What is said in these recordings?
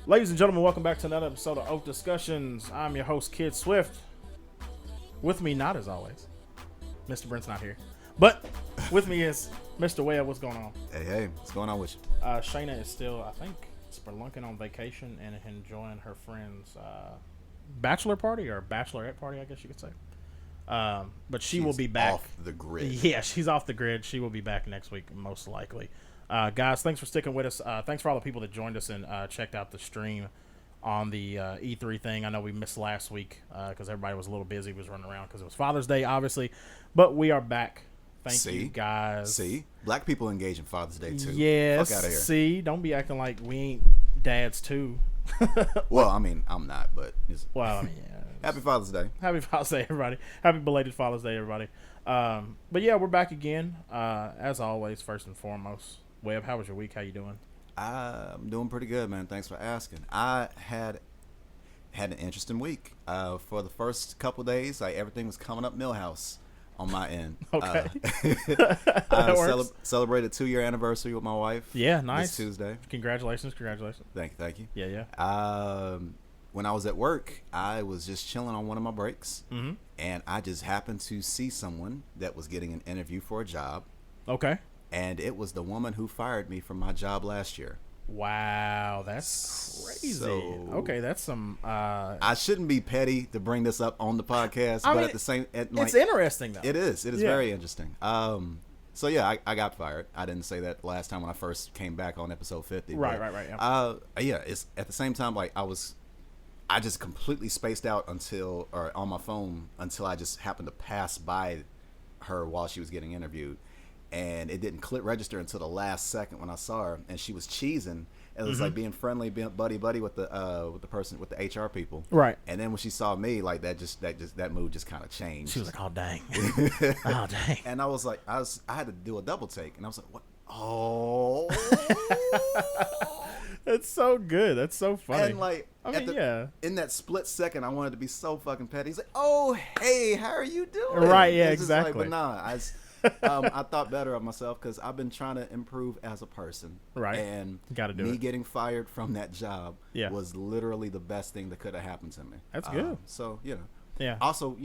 Ladies and gentlemen, welcome back to another episode of Oak Discussions. I'm your host, Kid Swift. With me, not as always, Mr. Brent's not here, but with me is Mr. Webb. What's going on? Hey, what's going on with you? Shayna is still, I think, spelunking on vacation and enjoying her friend's bachelor party or bachelorette party, I guess you could say. But she's will be back. Off the grid. Yeah, she's off the grid. She will be back next week, most likely. Guys, thanks for sticking with us. Thanks for all the people that joined us and checked out the stream on the E3 thing. I know we missed last week because everybody was a little busy, was running around because it was Father's Day, obviously. But we are back. Thank you, guys. See? Black people engage in Father's Day, too. Yes. Fuck out of here. See? Don't be acting like we ain't dads, too. Well, I mean, I'm not, but... Well, I mean, yeah. Happy Father's Day. Happy Father's Day, everybody. Happy belated Father's Day, everybody. But yeah, we're back again. As always, first and foremost. Webb, how was your week? How you doing? I'm doing pretty good, man. Thanks for asking. I had an interesting week. For the first couple days, everything was coming up Millhouse on my end. Okay. I celebrated a 2-year anniversary with my wife. Yeah, nice. This Tuesday. Congratulations. Thank you. Yeah. When I was at work, I was just chilling on one of my breaks, and I just happened to see someone that was getting an interview for a job. Okay. And it was the woman who fired me from my job last year. Wow, that's crazy. So, okay, that's some... I shouldn't be petty to bring this up on the podcast, but at the same... it's interesting, though. It is. It is very interesting. So, yeah, I got fired. I didn't say that last time when I first came back on episode 50. Right. Yeah, it's at the same time, I just completely spaced out on my phone until I just happened to pass by her while she was getting interviewed. And it didn't register until the last second when I saw her, and she was cheesing. It was like being friendly, being buddy with the person, with the HR people. Right. And then when she saw me, that mood just kind of changed. She was like, "Oh dang, oh dang." And I was like, I had to do a double take, and I was like, "What? Oh." That's so good. That's so funny. And in that split second, I wanted to be so fucking petty. He's like, "Oh, hey, how are you doing?" Right. Yeah. It's Exactly. But nah, I thought better of myself because I've been trying to improve as a person. Right. And me getting fired from that job Yeah. was literally the best thing that could have happened to me. That's good. So, Yeah. Also,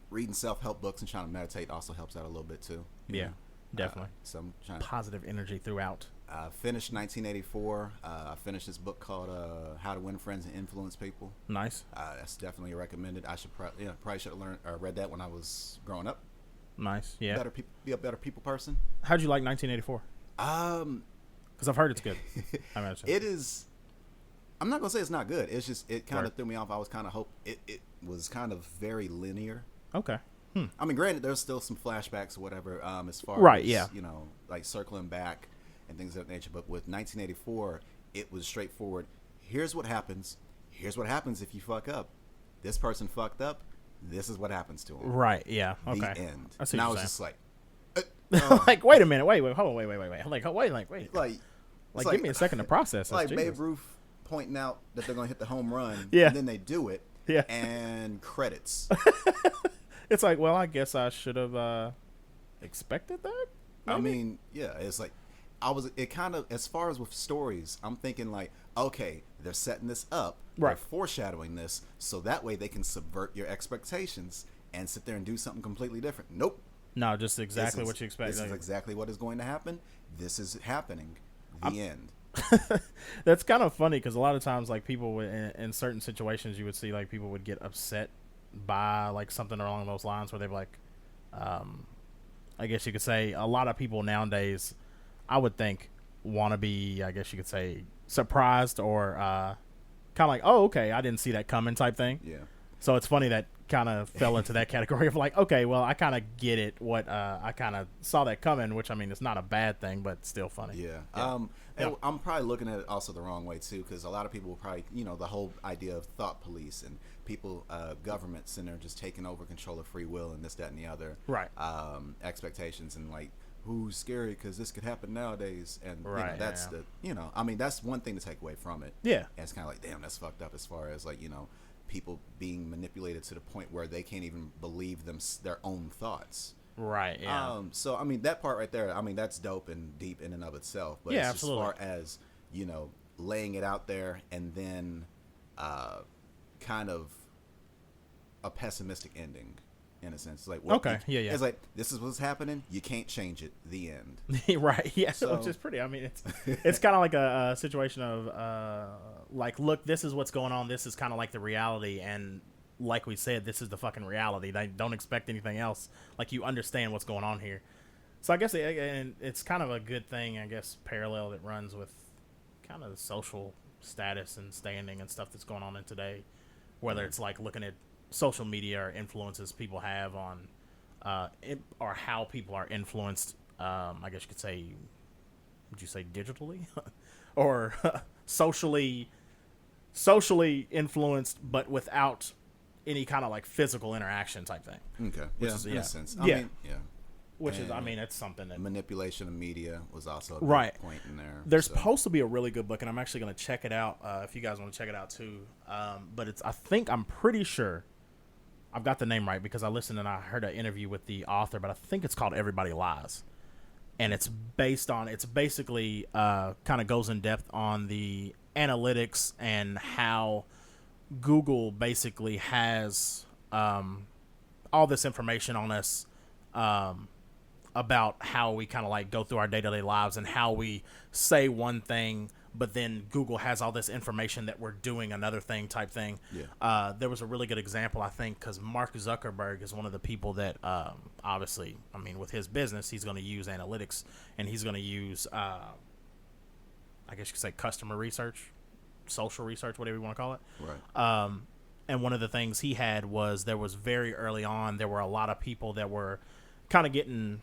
reading self-help books and trying to meditate also helps out a little bit too. Yeah. Definitely. So I'm trying positive energy throughout. I finished 1984. I finished this book called How to Win Friends and Influence People. Nice. That's definitely recommended. I should probably should have read that when I was growing up. Nice. Yeah. Be a better people person. How'd you like 1984? Because I've heard it's good. I imagine it is. I'm not gonna say it's not good. It's just it kind of threw me off. I was kind of it was kind of very linear. Okay. I mean, granted, there's still some flashbacks or whatever. As far as yeah. Like circling back and things of that nature. But with 1984, it was straightforward. Here's what happens. Here's what happens if you fuck up. This person fucked up. This is what happens to him. Right. Yeah. Okay. The end. I see and I what was you're just like, like, wait a minute. Wait, hold on. Wait. Like, give me a second to process this. Like Jesus. Babe Ruth pointing out that they're going to hit the home run. Yeah. And then they do it. Yeah. And credits. It's like, well, I guess I should have expected that. Maybe? I mean, yeah, it's like it kind of, as far as with stories, I'm thinking like, okay, they're setting this up. Right. They're foreshadowing this so that way they can subvert your expectations and sit there and do something completely different. Nope. No, just exactly what you expect. This is exactly what is going to happen. This is happening. The end. That's kind of funny because a lot of times, like, people in certain situations, you would see like people would get upset by like something along those lines where they're like, I guess you could say a lot of people nowadays, I would think, want to be, I guess you could say, surprised or kind of like, oh, okay, I didn't see that coming type thing. Yeah. So it's funny that kind of fell into that category of like, okay, well, I kind of get it. I kind of saw that coming, which I mean, it's not a bad thing, but still funny. Yeah. And I'm probably looking at it also the wrong way too, because a lot of people will probably, the whole idea of thought police and people, governments, and they're just taking over control of free will and this, that, and the other. Right. Expectations and like, who's scary because this could happen nowadays, and right, that's the I mean, that's one thing to take away from it. Yeah. And it's kind of like, damn, that's fucked up as far as like people being manipulated to the point where they can't even believe their own thoughts. Right. Yeah. So I mean, that part right there, I mean, that's dope and deep in and of itself. But yeah, it's absolutely. as far as laying it out there and then kind of a pessimistic ending in a sense. It's like, okay, yeah. It's like, this is what's happening. You can't change it. The end. Right. Yeah. So, which is pretty. I mean, it's kind of like a situation of like, look, this is what's going on. This is kind of like the reality, and like we said, this is the fucking reality. They don't expect anything else. Like, you understand what's going on here. So I guess it's kind of a good thing, I guess, parallel that runs with kind of the social status and standing and stuff that's going on in today. Whether it's like looking at social media or influences people have on, or how people are influenced. I guess you could say, would you say digitally, or socially influenced, but without any kind of like physical interaction type thing. Okay. Yeah, in a sense. I mean, yeah. Which is, I mean, it's something that... Manipulation of media was also a big point in there. There's supposed to be a really good book, and I'm actually going to check it out if you guys want to check it out too. But I'm pretty sure I've got the name right because I listened and I heard an interview with the author, but I think it's called Everybody Lies. And it's basically kind of goes in depth on the analytics and how Google basically has all this information on us about how we kind of like go through our day-to-day lives and how we say one thing, but then Google has all this information that we're doing another thing type thing. Yeah. There was a really good example, I think, because Mark Zuckerberg is one of the people that obviously, I mean, with his business, he's going to use analytics, and he's going to use, I guess you could say, customer research, social research, whatever you want to call it. Right. And one of the things he had was there was very early on, there were a lot of people that were kind of getting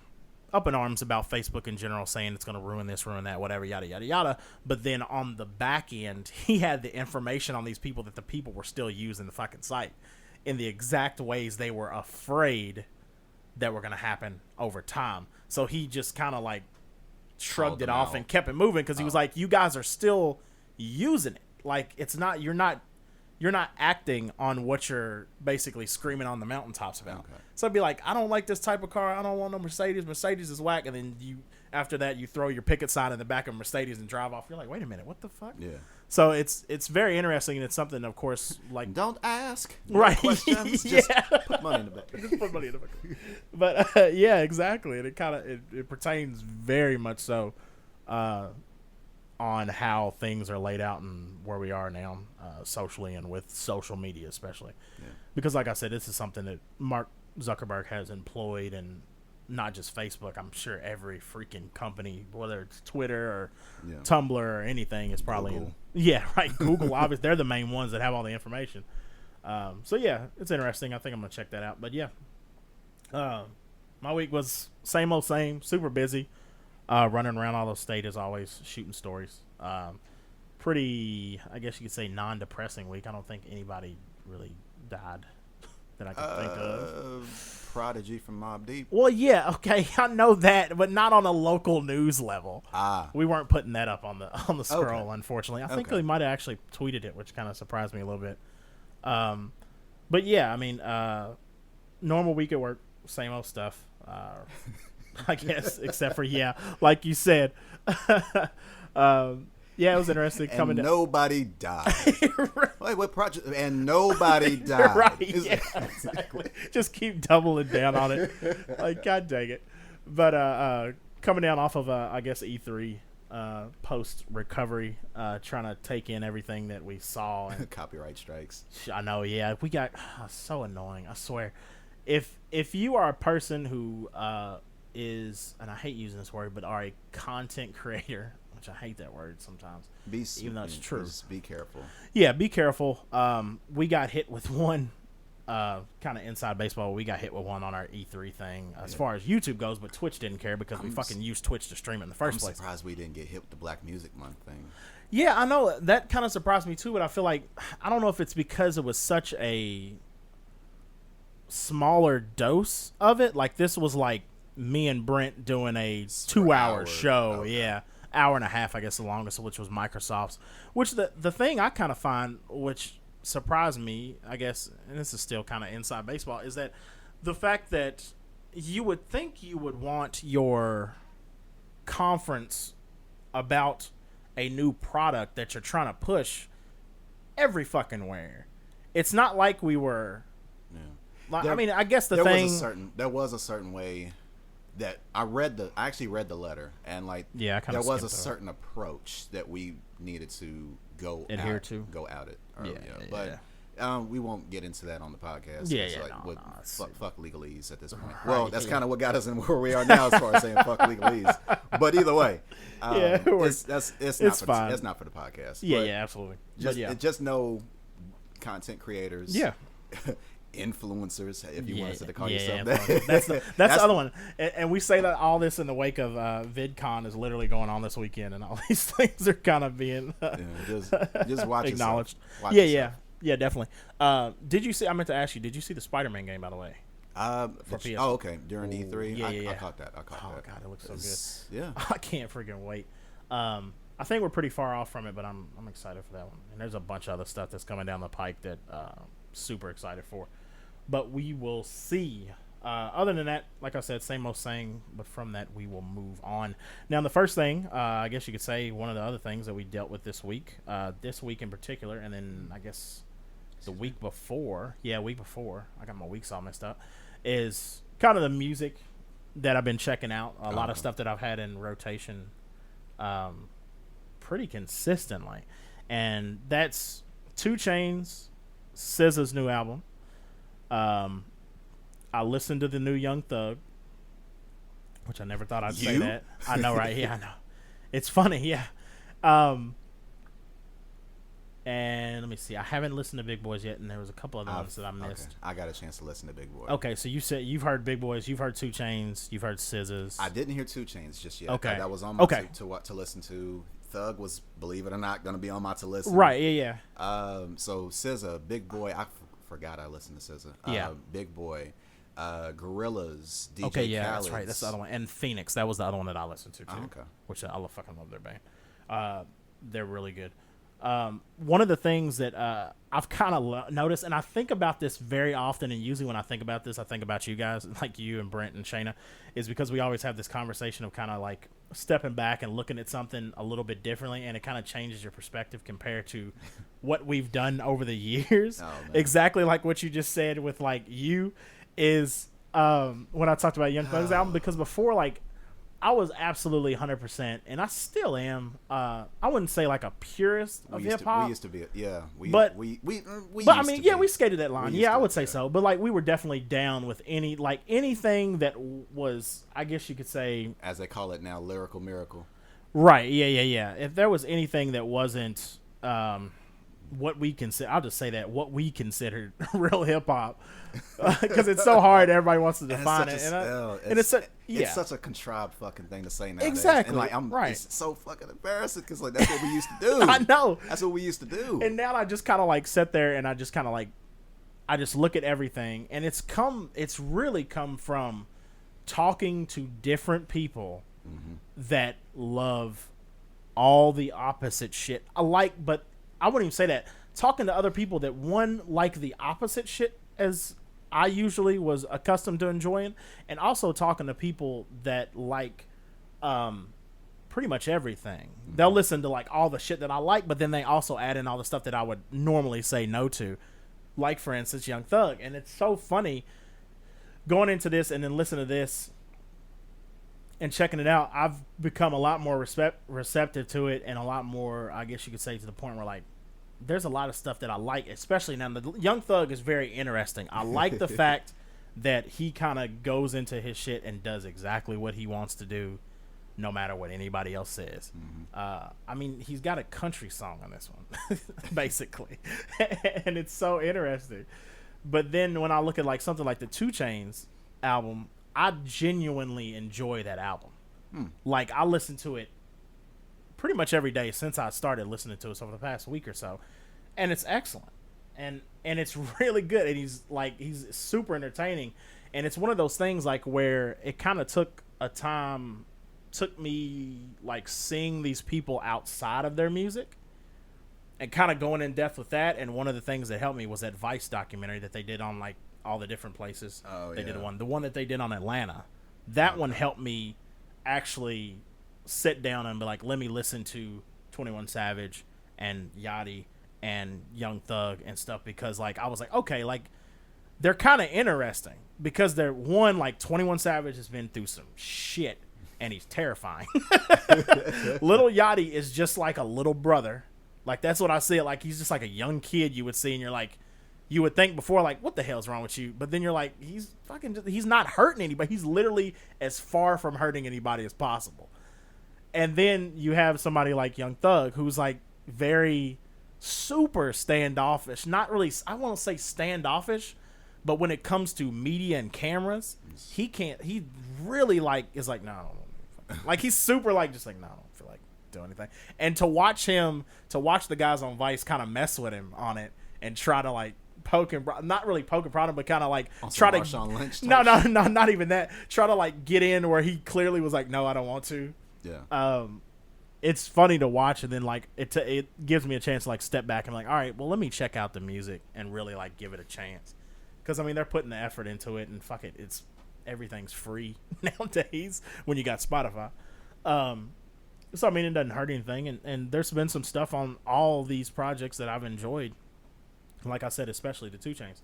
up in arms about Facebook in general, saying it's going to ruin this, ruin that, whatever, yada, yada, yada. But then on the back end, he had the information on these people that the people were still using the fucking site in the exact ways they were afraid that were going to happen over time. So he just kind of like shrugged it off and kept it moving because he was like, you guys are still using it. Like, it's not, you're not acting on what you're basically screaming on the mountaintops about. Okay. So I'd be like, I don't like this type of car. I don't want no Mercedes. Mercedes is whack. And then after that, you throw your picket sign in the back of Mercedes and drive off. You're like, wait a minute, what the fuck? Yeah. So it's very interesting, and it's something, of course, like, don't ask questions. Just put money in the back. Just put money in the back. But yeah, exactly. And it kind of it pertains very much so on how things are laid out and where we are now socially and with social media especially. Yeah. Because like I said, this is something that Mark Zuckerberg has employed, and not just Facebook. I'm sure every freaking company, whether it's Twitter or Tumblr or anything, is probably Google. Obviously, they're the main ones that have all the information. So yeah, it's interesting. I think I'm gonna check that out. But yeah, my week was same old same, super busy. Running around all those states as always, shooting stories. Pretty, I guess you could say, non-depressing week. I don't think anybody really died that I can think of. Prodigy from Mobb Deep. Well, yeah, okay, I know that, but not on a local news level. We weren't putting that up on the scroll, unfortunately. I think they might have actually tweeted it, which kind of surprised me a little bit. But yeah, I mean, normal week at work, same old stuff. I guess, except for, like you said. Yeah, it was interesting coming down. Nobody died. Wait, what project? And nobody died. Right, yeah, exactly. Just keep doubling down on it. Like, God dang it. But coming down off of, I guess, E3 post-recovery, trying to take in everything that we saw. And copyright strikes. I know, yeah. We got so annoying, I swear. If you are a person who is, and I hate using this word, but are a content creator, which I hate that word sometimes, even though it's true. Just be careful. Yeah, be careful. We got hit with one, kind of inside baseball. We got hit with one on our E3 thing as far as YouTube goes, but Twitch didn't care because we fucking used Twitch to stream it in the first place. I'm surprised we didn't get hit with the Black Music Month thing. Yeah, I know. That kind of surprised me too, but I feel like, I don't know if it's because it was such a smaller dose of it. Like, this was like me and Brent doing a 2-hour show. Okay. Yeah. Hour and a half, I guess, the longest, which was Microsoft's. Which the thing I kind of find, which surprised me, I guess, and this is still kind of inside baseball, is that the fact that you would think you would want your conference about a new product that you're trying to push every fucking where. It's not like we were. Yeah. Like, I mean, I guess there was a certain way that I actually read the letter, and like I there was a certain approach that we needed to go out it. But we won't get into that on the podcast. Fuck legalese at this point. Well, that's kind of what got us in where we are now as far as saying fuck legalese. But either way, it's fine. It's not for the podcast. Yeah, absolutely. Just know content creators. Yeah. Influencers, if you wanted to call yourself that. That's the other one. And we say that all this in the wake of VidCon is literally going on this weekend, and all these things are kind of being just watch acknowledged. Watch yourself. Yeah, definitely. Did you see? I meant to ask you. Did you see the Spider-Man game, by the way? Okay. During E3, I caught that. God, it looks so good. Yeah, I can't freaking wait. I think we're pretty far off from it, but I'm excited for that one. And there's a bunch of other stuff that's coming down the pike that super excited for. But we will see. Other than that, like I said, same old saying, but from that we will move on. Now, the first thing, I guess you could say one of the other things that we dealt with this week in particular, and then I guess the week before, I got my weeks all messed up, is kind of the music that I've been checking out. A lot of stuff that I've had in rotation pretty consistently. And that's 2 Chainz, SZA's new album. I listened to the new Young Thug, which I never thought I'd say that. I know, right? Yeah, I know. It's funny, yeah. And let me see. I haven't listened to Big Boys yet, and there was a couple other ones that I missed. Okay. I got a chance to listen to Big Boy. Okay, so you said you've heard Big Boys, you've heard 2 Chainz, you've heard SZA's. I didn't hear 2 Chainz just yet. Okay, that was on my to listen to. Thug was, believe it or not, going to be on my to listen. Right? Yeah. So SZA, Big Boy. I forgot I listened to SZA. Yeah. Big Boy, Gorillaz, DJ Okay, yeah, Khaled. that's right. That's the other one. And Phoenix. That was the other one that I listened to too. Okay. Which I fucking love their band. They're really good. One of the things that I've kind of noticed, and I think about this very often, and usually when I think about this, I think about you guys, like you and Brent and Shayna, is because we always have this conversation of kind of like stepping back and looking at something a little bit differently, and it kind of changes your perspective compared to what we've done over the years. Exactly like what you just said with like you is when I talked about Young Thug's album, because before, like, I was absolutely 100%, and I still am. I wouldn't say like a purist of hip hop. We used to be, yeah. We skated that line. Yeah, I would say so. But like, we were definitely down with anything that was, I guess you could say, as they call it now, lyrical miracle. Right. Yeah. If there was anything that wasn't what we consider, I'll just say that what we considered real hip hop, because it's so hard. Everybody wants to define it, and it's such a contrived fucking thing to say nowadays. Exactly. And like, it's so fucking embarrassing because like that's what we used to do. I know. That's what we used to do. And now I just kind of like sit there and I just kind of like, I just look at everything, and it's really come from talking to different people that love all the opposite shit I like, but I wouldn't even say that. Talking to other people that like the opposite shit as I usually was accustomed to enjoying, and also talking to people that like pretty much everything. They'll listen to like all the shit that I like, but then they also add in all the stuff that I would normally say no to, like for instance Young Thug. And it's so funny going into this and then listening to this and checking it out. I've become a lot more receptive to it, and a lot more, I guess you could say, to the point where like there's a lot of stuff that I like, especially now. The Young Thug is very interesting. I like the fact that he kind of goes into his shit and does exactly what he wants to do, no matter what anybody else says. I mean, he's got a country song on this one, basically, and it's so interesting. But then when I look at like something like the 2 Chainz album, I genuinely enjoy that album. Like, I listen to it pretty much every day since I started listening to it, so for the past week or so, and it's excellent, and it's really good, and he's super entertaining, and it's one of those things like where it kind of took me like seeing these people outside of their music and kind of going in depth with that. And one of the things that helped me was that Vice documentary that they did on like all the different places. They did the one that they did on Atlanta. That one helped me actually sit down and be like, let me listen to 21 Savage and Yachty and Young Thug and stuff, because like I was like, okay, like they're kind of interesting because they're one, like 21 Savage has been through some shit and he's terrifying. Little Yachty is just like a little brother. Like that's what I see it like. He's just like a young kid you would see, and you're like, you would think before like, what the hell's wrong with you? But then you're like, he's not hurting anybody. He's literally as far from hurting anybody as possible. And then you have somebody like Young Thug, who's like very super standoffish. Not really, I won't say standoffish, but when it comes to media and cameras, he really like is like, no, I don't know. Like he's super like, just like, no, I don't feel like doing anything. And to watch the guys on Vice kind of mess with him on it and try to like poke and not really poke and prod him, but kind of like try to Lynch no, not even that. Try to like get in where he clearly was like, no, I don't want to. Yeah. It's funny to watch, and then like it gives me a chance to like step back and like, all right, well, let me check out the music and really like give it a chance, because I mean they're putting the effort into it, and fuck it, it's everything's free nowadays when you got Spotify. So I mean it doesn't hurt anything, and there's been some stuff on all these projects that I've enjoyed. Like I said, especially the 2 Chainz.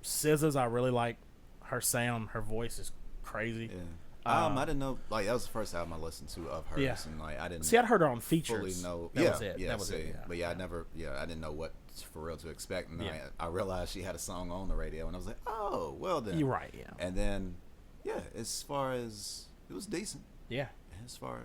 SZA's, I really like her sound. Her voice is crazy. Yeah. I didn't know. Like that was the first album I listened to of hers, yeah. and like I didn't. See, I'd heard her on features. Fully know. That yeah, was it. Yeah, that was it. Yeah. But yeah, I didn't know what for real to expect, and I realized she had a song on the radio, and I was like, oh, well then. You're right. Yeah. And then, yeah, as far as it was decent. Yeah. As far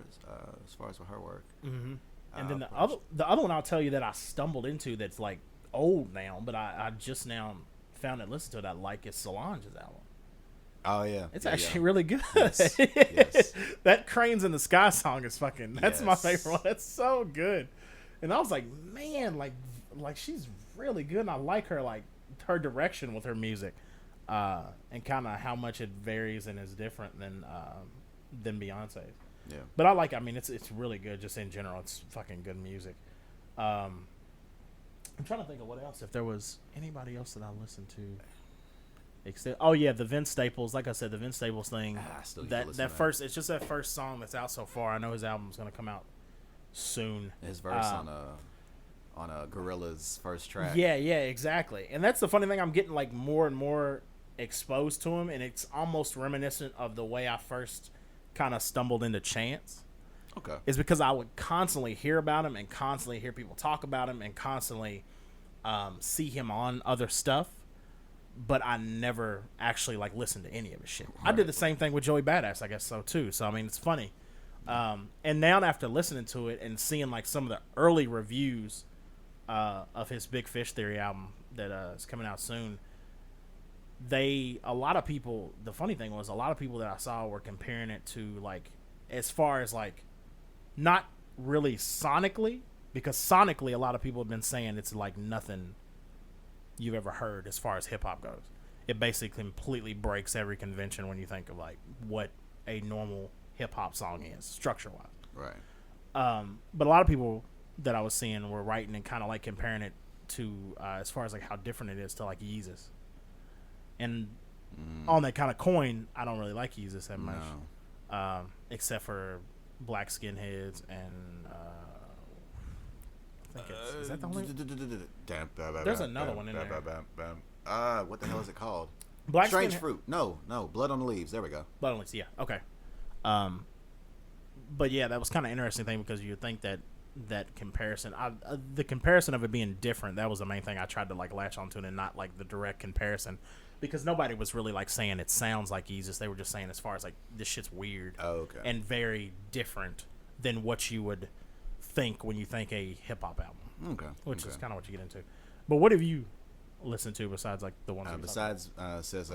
as with her work. Mm-hmm. And then the other one I'll tell you that I stumbled into that's like old now, but I just now found it, listened to it, I like, is Solange's album. Oh yeah, it's actually really good. Yes. Yes. That Cranes in the Sky song is fucking. That's my Yes. favorite one. That's so good. And I was like, man, like she's really good. And I like her, like her direction with her music, and kind of how much it varies and is different than Beyonce's. Yeah. But I mean, it's really good just in general. It's fucking good music. I'm trying to think of what else. If there was anybody else that I listened to. Oh yeah, the Vince Staples. Like I said, the Vince Staples thing. That first, it's just that first song that's out so far. I know his album's gonna come out soon. His verse on a Gorilla's first track. Yeah, exactly. And that's the funny thing. I'm getting like more and more exposed to him, and it's almost reminiscent of the way I first kind of stumbled into Chance. Okay. Is because I would constantly hear about him and constantly hear people talk about him and constantly see him on other stuff. But I never actually like listened to any of his shit. Right. I did the same thing with Joey Badass, I guess so too. So I mean, it's funny. And now after listening to it and seeing like some of the early reviews of his Big Fish Theory album that is coming out soon, a lot of people. The funny thing was, a lot of people that I saw were comparing it to like, as far as like, not really sonically, because sonically a lot of people have been saying it's like nothing you've ever heard as far as hip hop goes. It basically completely breaks every convention when you think of like what a normal hip hop song is, structure wise. Right. But a lot of people that I was seeing were writing and kind of like comparing it to as far as like how different it is to like Yeezus. And on that kind of coin, I don't really like Yeezus that much, except for Black Skinheads and. Is that the only? There's another one in there. What the hell is it called? Strange Fruit. No. Blood on the Leaves. There we go. Blood on the Leaves. Yeah. Okay. But yeah, that was kind of interesting thing because you think that comparison, the comparison of it being different, that was the main thing I tried to like latch onto, and not like the direct comparison, because nobody was really like saying it sounds like Yeezus. They were just saying as far as like this shit's weird. Oh, okay. And very different than what you would think when you think a hip hop album. Okay. Which is kind of what you get into. But what have you listened to besides like the ones? Besides, says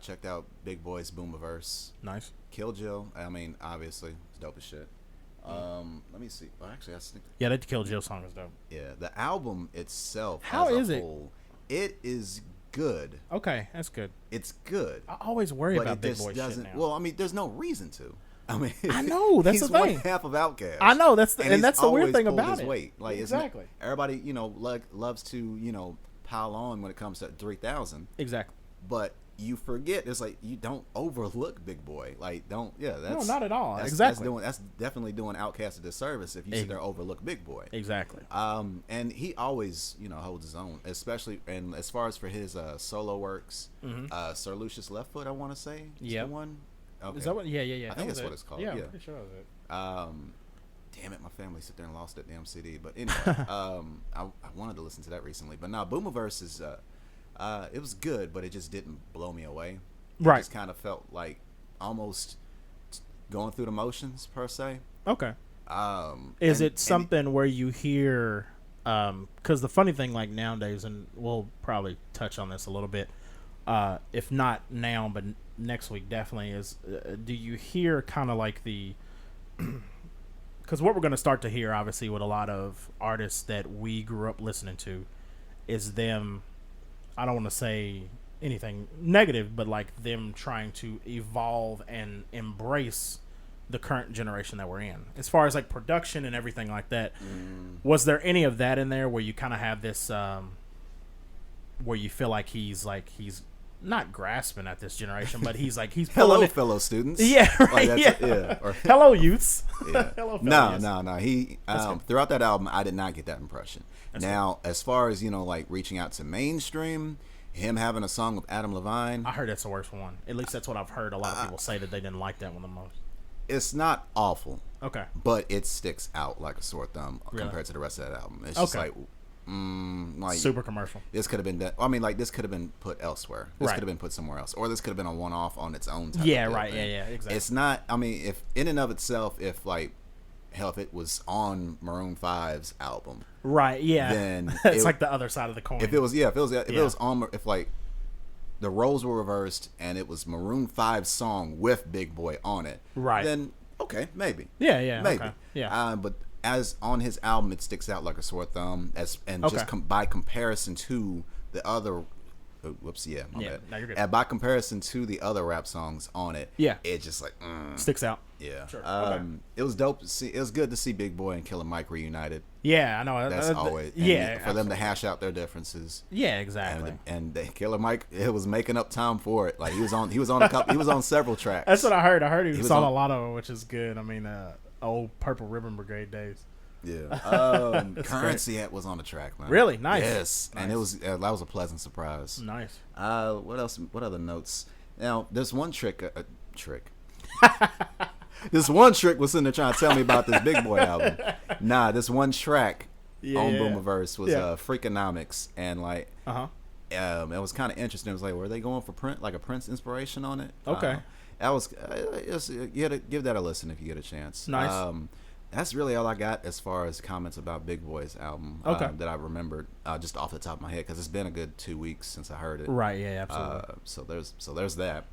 checked out Big Boy's Boomiverse. Nice. Kill Jill. I mean, obviously, it's dope as shit. Let me see. Well, actually, I think. Yeah, that Kill Jill song is dope. Yeah, the album itself. How is it? It is good. Okay, that's good. It's good. I always worry about Big Boy shit now. Well, I mean, there's no reason to. I mean, I know that's the thing. He's one half of Outkast. I know that's the weird thing about it. Weight. Like, exactly. Everybody, loves to pile on when it comes to 3,000. Exactly. But you forget. It's like you don't overlook Big Boy. Like don't. Yeah, that's no, not at all. That's, Exactly. That's definitely doing Outkast a disservice if you sit there and overlook Big Boy. Exactly. And he always holds his own, especially and as far as for his solo works, Sir Lucius Left Foot, I want to say, is the one. Okay. Is that what? Yeah. I think that's what it's called. Yeah, yeah. I'm pretty sure that was it. Damn it, my family sit there and lost that damn CD. But anyway, I wanted to listen to that recently. But now Boomiverse is, it was good, but it just didn't blow me away. It just kind of felt like almost going through the motions per se. Okay. Is it something where you hear? Because the funny thing, like nowadays, and we'll probably touch on this a little bit, if not now, but next week definitely is. Do you hear kind of like the? Because what we're going to start to hear, obviously, with a lot of artists that we grew up listening to, is them. I don't want to say anything negative, but like them trying to evolve and embrace the current generation that we're in, as far as like production and everything like that. Was there any of that in there where you kind of have this, where you feel like he's not grasping at this generation, but he's hello, fellow students. Yeah, right. Like yeah. Or, hello, youths. Yeah. Hello, no. He throughout that album, I did not get that impression. Now, as far as like reaching out to mainstream, him having a song with Adam Levine, I heard that's the worst one. At least that's what I've heard. A lot of people say that they didn't like that one the most. It's not awful. Okay. But it sticks out like a sore thumb compared to the rest of that album. It's just like super commercial. This could have been done. I mean, like this could have been put elsewhere. This could have been put somewhere else, or this could have been a one-off on its own. Yeah, right. Yeah, exactly. It's not. I mean, if in and of itself, if it was on Maroon 5's album, right? Yeah, then it's like the other side of the coin. If it was on, if like the roles were reversed and it was Maroon 5's song with Big Boy on it, right? Then okay, maybe. Yeah, maybe. Okay. Yeah, but as on his album, it sticks out like a sore thumb. By comparison to the other, my bad. No, you're good. By comparison to the other rap songs on it, it just like sticks out. Yeah, sure. It was dope to see. It was good to see Big Boy and Killer Mike reunited. Yeah, I know. That's always for them to hash out their differences. Yeah, exactly. And Killer Mike, it was making up time for it. Like he was on a couple. He was on several tracks. That's what I heard. I heard he was on a lot of them, which is good. I mean, old Purple Ribbon Brigade days. Yeah. Currency was on the track, man. Really? Nice. Yes. Nice. And it was that was a pleasant surprise. Nice. What else? What other notes? Now, there's one trick. This one trick was sitting there trying to tell me about this Big Boy album. Nah, this one track on Boomiverse was Freakonomics, and like it was kind of interesting. It was like, were they going for a Prince inspiration on it? Okay. That was you had to give that a listen if you get a chance. Nice. That's really all I got as far as comments about Big Boy's album that I remembered just off the top of my head, because it's been a good 2 weeks since I heard it. Right. Yeah. Absolutely. So there's that.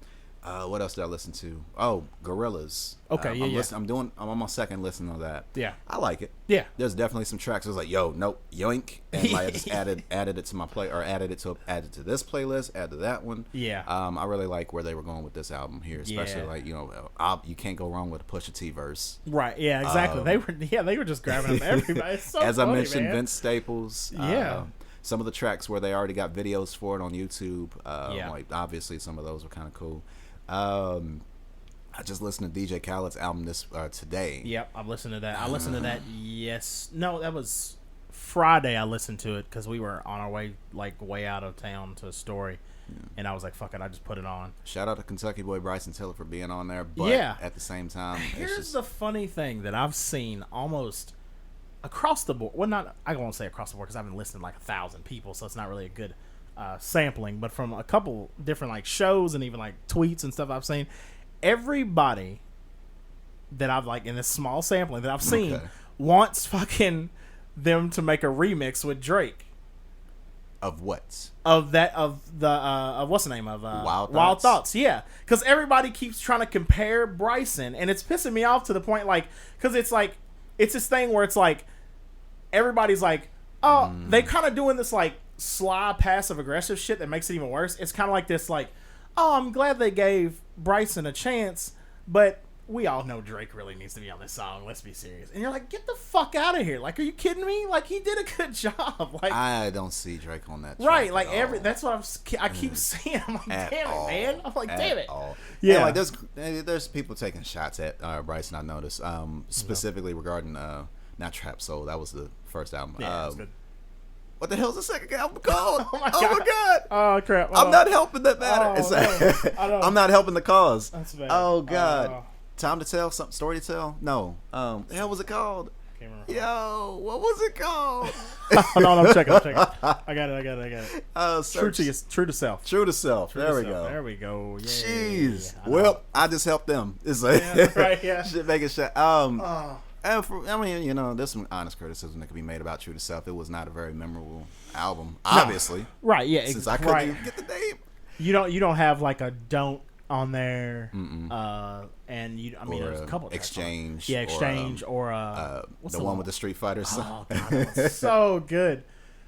What else did I listen to? Oh, Gorillaz. Okay, I'm on my second listen of that. Yeah, I like it. Yeah, there's definitely some tracks. I was like, yo, nope, yoink, and like I just added it to my play, or added it to this playlist, added to that one. Yeah. I really like where they were going with this album here, especially like you can't go wrong with a Pusha T verse. Right. Yeah. Exactly. They were just grabbing them everybody. It's so as funny, I mentioned, man. Vince Staples. Yeah. Some of the tracks where they already got videos for it on YouTube. Like obviously some of those were kind of cool. I just listened to DJ Khaled's album today. Yep, I've listened to that. I listened to that. That was Friday. I listened to it because we were on our way out of town to a story, and I was like, "Fuck it," I just put it on. Shout out to Kentucky boy Bryson Tiller for being on there, but at the same time, here's the funny thing that I've seen almost across the board. Well, I won't say across the board because I haven't listened to 1,000 people, so it's not really a good sampling, but from a couple different shows and even tweets and stuff I've seen, everybody that I've in this small sampling that I've seen wants fucking them to make a remix with Drake. Of what? Of what's the name of Wild Thoughts? Yeah, because everybody keeps trying to compare Bryson, and it's pissing me off to the point because it's this thing where it's everybody's they kind of doing this sly passive aggressive shit that makes it even worse. It's kind of this I'm glad they gave Bryson a chance, but we all know Drake really needs to be on this song. Let's be serious. And you're like, get the fuck out of here. Like, are you kidding me? Like, he did a good job. Like, I don't see Drake on that track right. Like, at that's what I keep saying. I'm like, at damn all. it, man. I'm like, damn it. All. Yeah. And like, there's people taking shots at Bryson, I noticed, specifically regarding, not Trap Soul. That was the first album. Yeah, that's good. What the hell's the second album called? Oh my god! Oh crap! I'm not helping that matter. No. I'm not helping the cause. That's bad. Oh god! Time to tell something. Story to tell? No. The hell was it called? Can't remember. Yo, what was it called? No, I'm checking. I got it. True to self. True to self. There we go. There we go. Yeah. Jeez. Well, I just helped them. It's like right. Yeah. Shit, make it shit. I mean, you know, there's some honest criticism that could be made about True to Self. It was not a very memorable album, obviously. No. Right, yeah. Since I couldn't even get the name. You don't have like a don't on there. And there's a couple of Exchange. Yeah, Exchange or the one with the Street Fighters. Oh god, that was so good.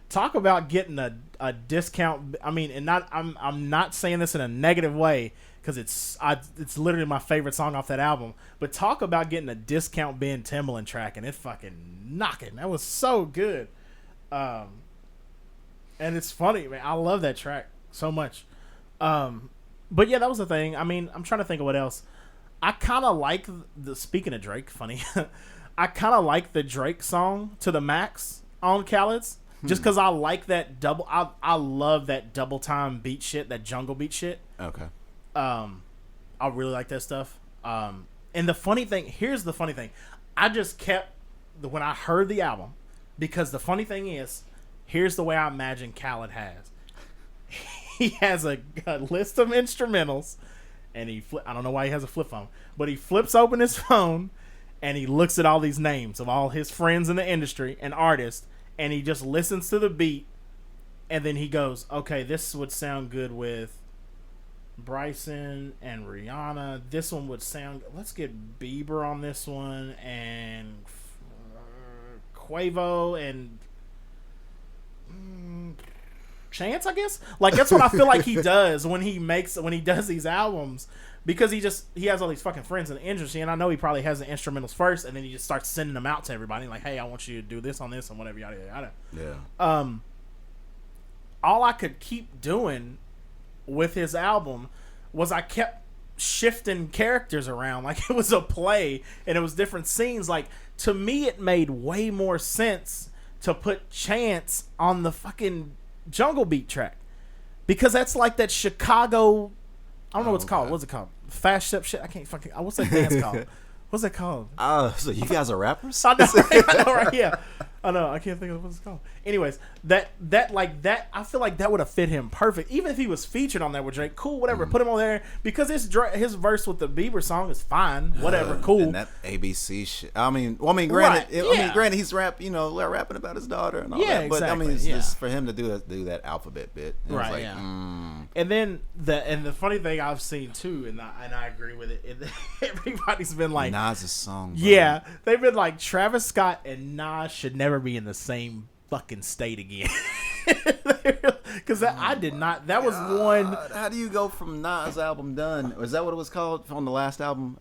Talk about getting a discount. I mean, and I'm not saying this in a negative way, because it's literally my favorite song off that album. But talk about getting a discount Ben Timbaland track, and it fucking knocking. That was so good. And it's funny, man. I love that track so much. But yeah, that was the thing. I mean, I'm trying to think of what else. I kind of like speaking of Drake, funny. I kind of like the Drake song To The Max on Khaled's. Just because I like that double. I love that double time beat shit, that jungle beat shit. Okay. I really like that stuff. And the funny thing, here's the funny thing. I just kept, when I heard the album, because the funny thing is, here's the way I imagine Khaled has. He has a list of instrumentals, and I don't know why he has a flip phone, but he flips open his phone, and he looks at all these names of all his friends in the industry and artists, and he just listens to the beat, and then he goes, okay, this would sound good with Bryson and Rihanna. This one would sound, let's get Bieber on this one, and Quavo and Chance, I guess. Like, that's what I feel like he does when he does these albums, because he has all these fucking friends in the industry, and I know he probably has the instrumentals first, and then he just starts sending them out to everybody, like, hey, I want you to do this on this and whatever, yada yada. Yeah. All I could keep doing with his album was I kept shifting characters around like it was a play and it was different scenes. Like, to me, it made way more sense to put Chance on the fucking Jungle Beat track, because that's like that Chicago, I don't know what's called. What's it called? Fast step shit. I can't fucking. What's that dance called? What's that called? So you guys are rappers? I know, right? Yeah, I know. I can't think of what it's called. Anyways, that I feel like that would have fit him perfect. Even if he was featured on there with Drake, cool, whatever. Put him on there, because his verse with the Bieber song is fine, whatever, cool. And that ABC shit. Granted, granted, he's rapping about his daughter and all that. But exactly, it's just for him to do that alphabet bit. Right. Like, And then the funny thing I've seen too, and I agree with it. Everybody's been like, Nas' song. Bro. Yeah, they've been like, Travis Scott and Nas should never be in the same fucking state again. Because I did not. That was one. How do you go from Nas' album Done? Was that what it was called on the last album?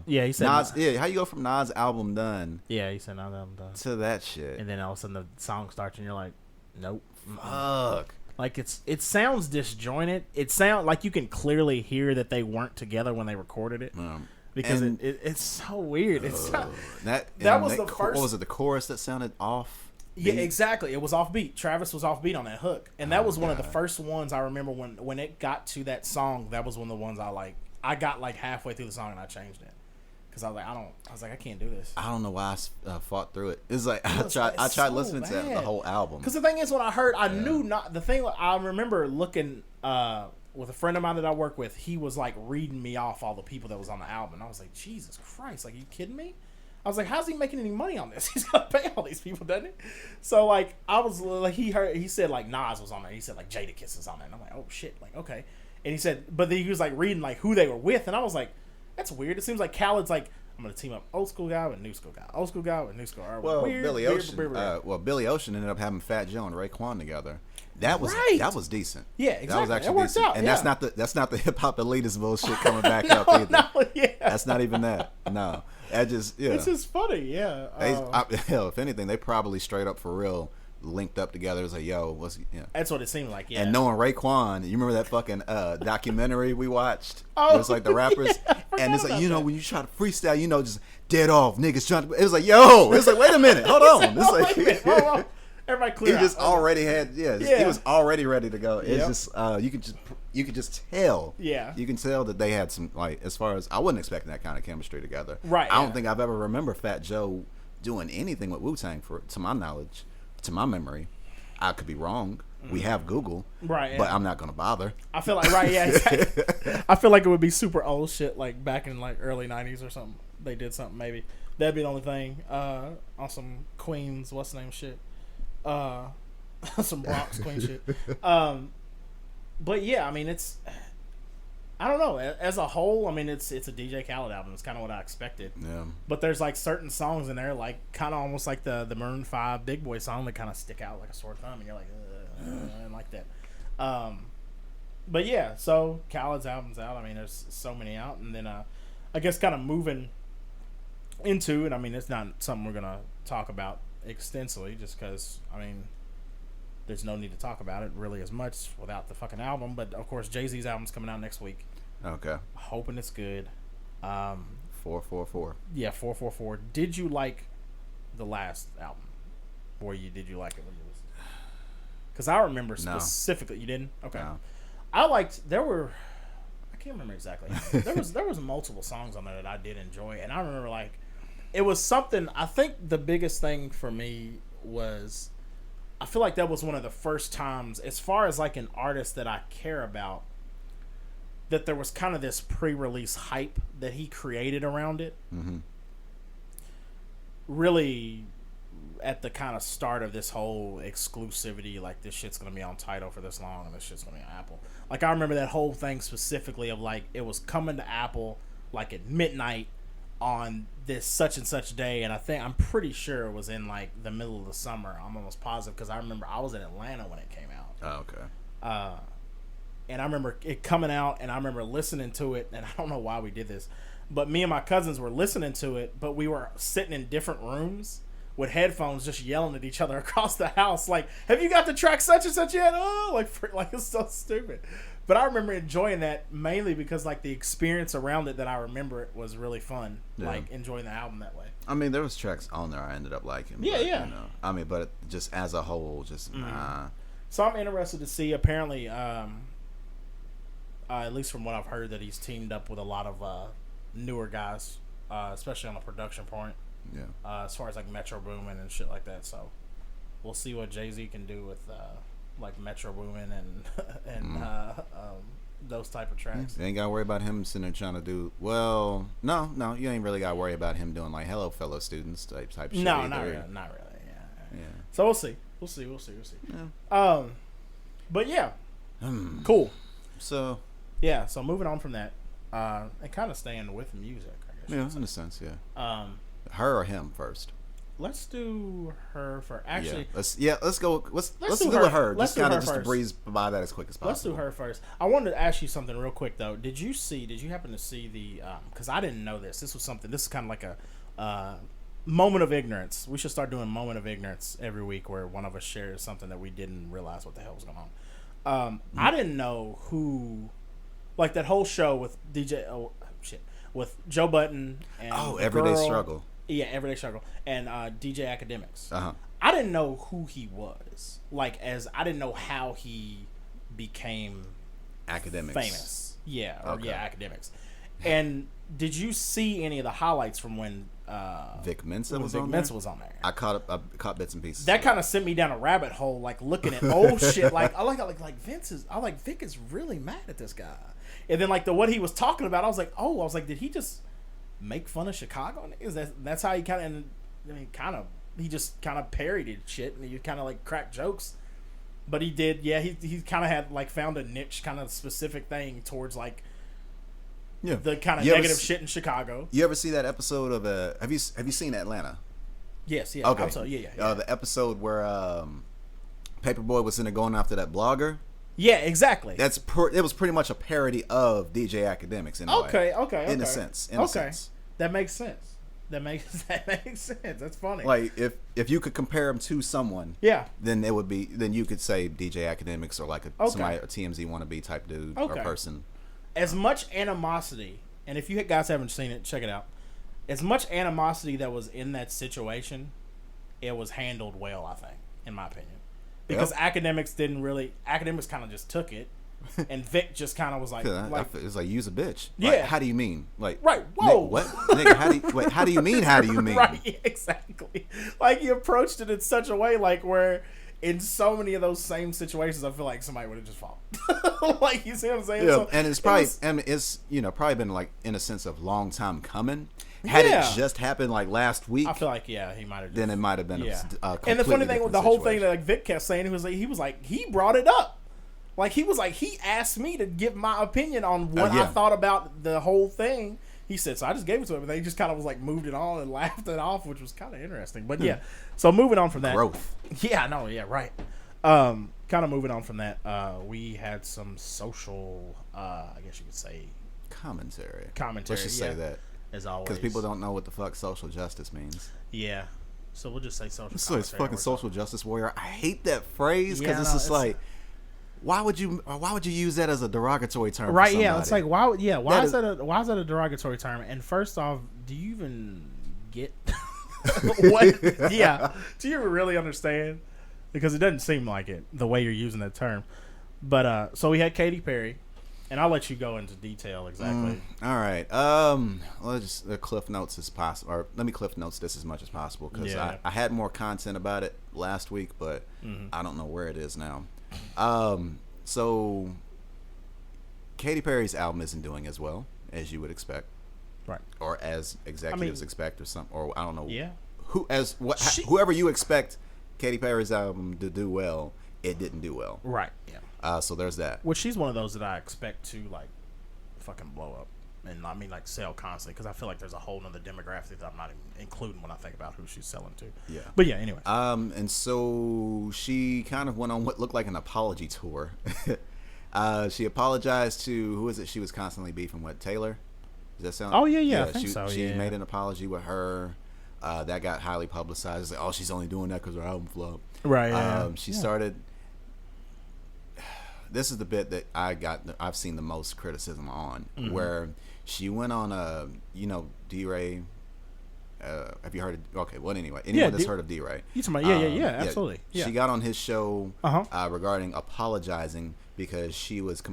Yeah, he said Nas. Yeah, how you go from Nas' album Done? Yeah, he said Nas' album Done to that shit, and then all of a sudden the song starts and you're like, nope. Fuck. Like, it sounds disjointed. It sounds like you can clearly hear that they weren't together when they recorded it. Because it's so weird. It's not, that was the first. What was it? The chorus that sounded off. Yeah, exactly. It was offbeat. Travis was offbeat on that hook, and that was one of the first ones I remember when it got to that song. That was one of the ones I got like halfway through the song and I changed it, because I was like, I can't do this. I don't know why I fought through it. It's like I tried so listening to the whole album. Because the thing is, when I heard, I knew not the thing. I remember looking with a friend of mine that I work with. He was like reading me off all the people that was on the album. And I was like, Jesus Christ! Like, are you kidding me? I was like, how's he making any money on this? He's gonna pay all these people, doesn't he? So like, I was like, he said like Nas was on there. He said like Jadakiss is on there, and I'm like, oh shit, like okay. And he said, but then he was like reading like who they were with, and I was like, that's weird. It seems like Khaled's like, I'm gonna team up old school guy with new school guy, old school guy with new school guy. Well, Billy Ocean ended up having Fat Joe and Raekwon together. That was decent. Yeah, exactly. That was actually decent. Out, and that's not the hip hop elitist bullshit coming back no, up either. No, yeah. That's not even that. No, that just It's just funny. Yeah. Hell, if anything, they probably straight up for real linked up together. It was like, yo, what's That's what it seemed like. Yeah. And knowing Raekwon, you remember that fucking documentary we watched? Oh, it was like the rappers, and it's like when you try to freestyle, just dead off niggas trying to. It was like, yo, it's like, wait a minute, hold on. It's like, hold on. Everybody clear. He just already had, he was already ready to go. It's just, you could just tell. Yeah. You can tell that they had some, like, as far as, I wasn't expecting that kind of chemistry together. Right. I don't think I've ever remember Fat Joe doing anything with Wu-Tang to my knowledge, to my memory. I could be wrong. We have Google. Right. But I'm not going to bother. I feel like, exactly. I feel like it would be super old shit, like back in like early 90s or something. They did something maybe. That'd be the only thing. On some Queens, what's the name shit? Some Bronx Queen shit. But yeah, I mean, it's, I don't know. As a whole, I mean, it's a DJ Khaled album. It's kind of what I expected. Yeah. But there's like certain songs in there, like kind of almost like the Maroon 5 Big Boy song that kind of stick out like a sore thumb, and you're like, and like that. But yeah, so Khaled's album's out. I mean, there's so many out, and then I guess kind of moving into it. I mean, it's not something we're gonna talk about extensively, just because I mean, there's no need to talk about it really as much without the fucking album. But of course, Jay-Z's album's coming out next week. Okay. Hoping it's good. 444. Yeah, 444. Did you like the last album? Or did you like it when you listened? Because I remember specifically. You didn't? Okay. No. I liked. I can't remember exactly. There was multiple songs on there that I did enjoy, and I remember like it was something. I think the biggest thing for me was I feel like that was one of the first times, as far as like an artist that I care about, that there was kind of this pre-release hype that he created around it. Mm-hmm. Really, at the kind of start of this whole exclusivity, like this shit's gonna be on Tidal for this long, and this shit's gonna be on Apple. Like I remember that whole thing specifically of like it was coming to Apple like at midnight on this such and such day, and I'm pretty sure it was in like the middle of the summer. I'm almost positive because I remember I was in Atlanta when it came out. Oh, okay. And I remember it coming out, and I remember listening to it, and I don't know why we did this, but me and my cousins were listening to it, but we were sitting in different rooms with headphones just yelling at each other across the house, like, have you got the track such and such yet? Oh, like it's so stupid. But I remember enjoying that mainly because like the experience around it that I remember it was really fun. Yeah. Like enjoying the album that way. I mean, there was tracks on there I ended up liking. Yeah, but, yeah. You know, I mean, but just as a whole, just So I'm interested to see. Apparently, at least from what I've heard, that he's teamed up with a lot of newer guys, especially on the production point. Yeah. As far as like Metro Boomin and shit like that. So we'll see what Jay-Z can do with like Metro Boomin and those type of tracks. You ain't gotta worry about him sitting there trying to do no, you ain't really gotta worry about him doing like hello fellow students type shit. No, either. not really. Yeah. So we'll see. Yeah. But yeah. Cool. So yeah, so moving on from that, and kind of staying with music, I guess. Yeah, in a sense, yeah. Her or him first? Let's do her for actually. Yeah, let's go. Let's do with her. Let's just kind of of just breeze by that as quick as possible. Let's do her first. I wanted to ask you something real quick though. Did you happen to see the? Because I didn't know this. This was something. This is kind of like a moment of ignorance. We should start doing moment of ignorance every week, where one of us shares something that we didn't realize what the hell was going on. I didn't know who, like that whole show with with Joe Budden and Everyday Struggle. Yeah, Everyday Struggle and DJ Academics. Uh-huh. I didn't know who he was. I didn't know how he became Academics famous. Yeah, Academics. And did you see any of the highlights from when Vic Mensa was on there? I caught bits and pieces. That kind of sent me down a rabbit hole, like looking at old shit. Like Vic is really mad at this guy. And then like what he was talking about, I was like, did he just make fun of Chicago? That's how he he just kind of parodied shit, and he kind of like cracked jokes. But he did, he kind of had like found a niche kind of specific thing towards like the kind of negative shit in Chicago. You ever see that episode of have you seen Atlanta? Yes, yeah. Okay. Yeah. The episode where Paperboy was in there going after that blogger. Yeah, exactly. It was pretty much a parody of DJ Academics in a way. Okay. In a sense. That makes sense. That makes sense. That's funny. Like if you could compare them to someone, then you could say DJ Academics or like somebody a TMZ wannabe type dude or person. As much animosity, and if you guys haven't seen it, check it out. As much animosity that was in that situation, it was handled well, I think, in my opinion. Because Academics kind of just took it, and Vic just kind of was like, it's like, use a bitch. Yeah. Like, how do you mean? Like, right? Whoa, what? Nigga, how do you mean? How do you mean? Right, yeah, exactly. Like he approached it in such a way, like where in so many of those same situations, I feel like somebody would have just fallen. Like, you see what I'm saying? Yeah, so and it's probably, it's probably been like in a sense of long time coming. Had it just happened like last week, I feel like he might have. Then it might have been and the funny thing, the whole thing that like Vic kept saying, he brought it up. Like he asked me to give my opinion on what I thought about the whole thing. He said, so I just gave it to him, and they just kind of was like moved it on and laughed it off, which was kind of interesting. But so moving on from that, growth. Yeah, no, yeah, right. Kind of moving on from that, we had some social, I guess you could say, commentary. Let's just say that. As always, because people don't know what the fuck social justice means. Yeah, so we'll just say social. So it's fucking social justice warrior. I hate that phrase because it's just like, why would you use that as a derogatory term? Right? Yeah, it's like why is that a derogatory term? And first off, do you even get what? Yeah, do you really understand? Because it doesn't seem like it the way you're using that term. But so we had Katy Perry. And I'll let you go into detail exactly. All right. Let's just the cliff notes as possible, or let me cliff notes this as much as possible because I had more content about it last week, but I don't know where it is now. So Katy Perry's album isn't doing as well as you would expect, right? Or as executives expect, or something, or I don't know. Yeah. Whoever you expect Katy Perry's album to do well, it didn't do well. Right. Yeah. So there's that. Which she's one of those that I expect to like fucking blow up, and I mean like sell constantly, because I feel like there's a whole nother demographic that I'm not even including when I think about who she's selling to. Yeah. But yeah, anyway. And so she kind of went on what looked like an apology tour. She apologized to, who is it? She was constantly beefing with Taylor. Does that sound? Oh yeah. I think so. She made an apology with her. That got highly publicized. Like, oh, she's only doing that because her album flopped. Right. She started. This is the bit that I've seen the most criticism on, where she went on D-Ray. Have you heard of? Okay, well anyway, anyone that's heard of D-Ray? You talking about? Yeah, absolutely. Yeah. She got on his show regarding apologizing because she was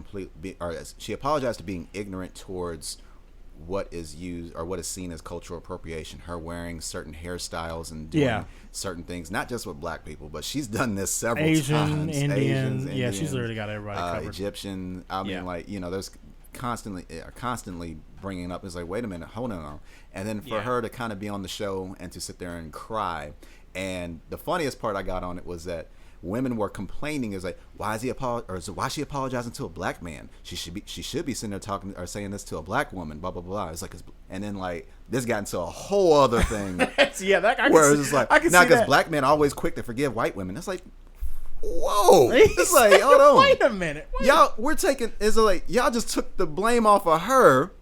she apologized to being ignorant towards what is used or what is seen as cultural appropriation. Her wearing certain hairstyles and doing certain things, not just with black people, but she's done this several times. Asians, yeah, she's literally got everybody covered. Egyptian. I mean, like, there's constantly bringing it up. It's like, wait a minute, hold on. And then for her to kind of be on the show and to sit there and cry. And the funniest part I got on it was that women were complaining. Is like, why is she apologizing to a black man? She should be sitting there talking or saying this to a black woman. Blah blah blah. It's like, and then like this got into a whole other thing. Where it's like, now because black men are always quick to forgive white women. It's like, whoa! It's like, hold on, wait a minute, y'all. It's like y'all just took the blame off of her.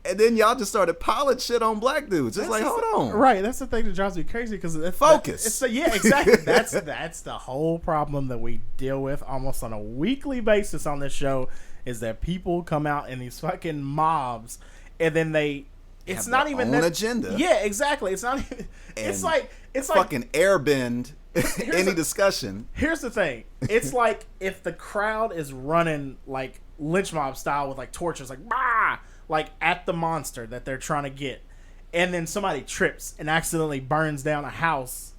And then y'all just started piling shit on black dudes. It's like, hold on. Right. That's the thing that drives me crazy because focus. Yeah, exactly. That's the whole problem that we deal with almost on a weekly basis on this show is that people come out in these fucking mobs and then it's not even an agenda. Yeah, exactly. It's not even. It's like fucking airbend any discussion. Here's the thing. It's like if the crowd is running like lynch mob style with like torches, like bah! Like at the monster that they're trying to get, and then somebody trips and accidentally burns down a house,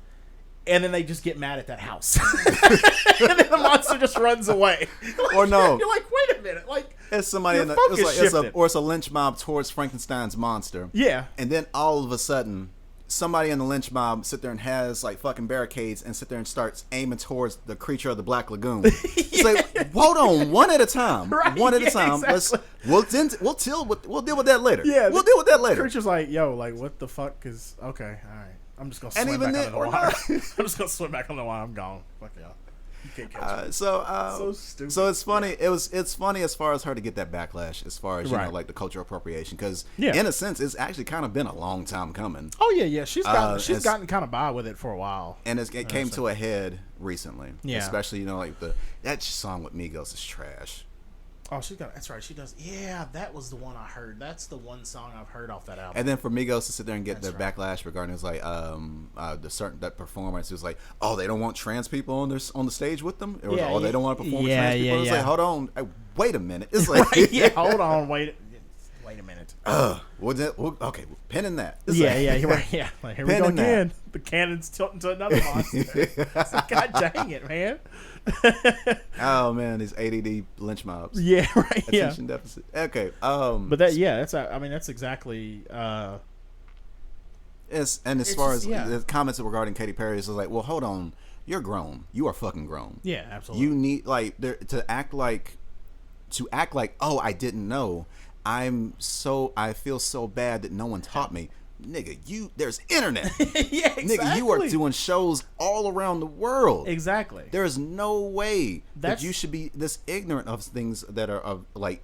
and then they just get mad at that house, and then the monster just runs away. Like, or no, you're like, wait a minute, like it's somebody it's a lynch mob towards Frankenstein's monster. Yeah, and then all of a sudden, somebody in the lynch mob sit there and has like fucking barricades and sit there and starts aiming towards the creature of the Black Lagoon. It's like, hold on, one at a time. Right, One at a yeah, time. exactly. We'll deal with that later. Yeah, we'll deal with that later. Creature's like, yo, like what the fuck is okay, all right. I'm just gonna swim even back then, under the or water. not. I'm just gonna swim back on the water. I'm gone. Fuck y'all. You can't catch me. So stupid. So it's funny. Yeah. It's funny as far as her to get that backlash, as far as you Right. know, like the cultural appropriation, because Yeah. in a sense, it's actually kind of been a long time coming, Oh yeah. She's it's- gotten kind of by with it for a while. and it came to a head recently. Yeah. Especially, you know, like that song with Migos is trash. Oh, that's right. She does. Yeah, that was the one I heard. That's the one song I've heard off that album. And then for Migos to sit there and get That's the right. backlash regarding it's like that performance, it was like, oh, they don't want trans people on the stage with them. It was, Yeah, oh, they don't want to perform with yeah, trans people. yeah, It's yeah. like, hold on, wait a minute. It's like, Right, yeah, hold on, wait a minute. okay, pinning that. It's Yeah, like- yeah, you're right. Yeah, like, here we go Pinning that. again. The cannon's tilting to another monster. It's like, God dang it, man. Oh man, these ADD lynch mobs. Yeah, right. Yeah, Attention deficit. Okay. but that's exactly. As It's far just- as yeah. the comments regarding Katy Perry, it's like, well, hold on, you're grown. You are fucking grown. Yeah, absolutely. You need to act like, oh, I didn't know. I feel so bad that no one taught me. Nigga, there's internet. Yeah, exactly. Nigga, you are doing shows all around the world. Exactly. There is no way That's- that you should be this ignorant of things that are of like.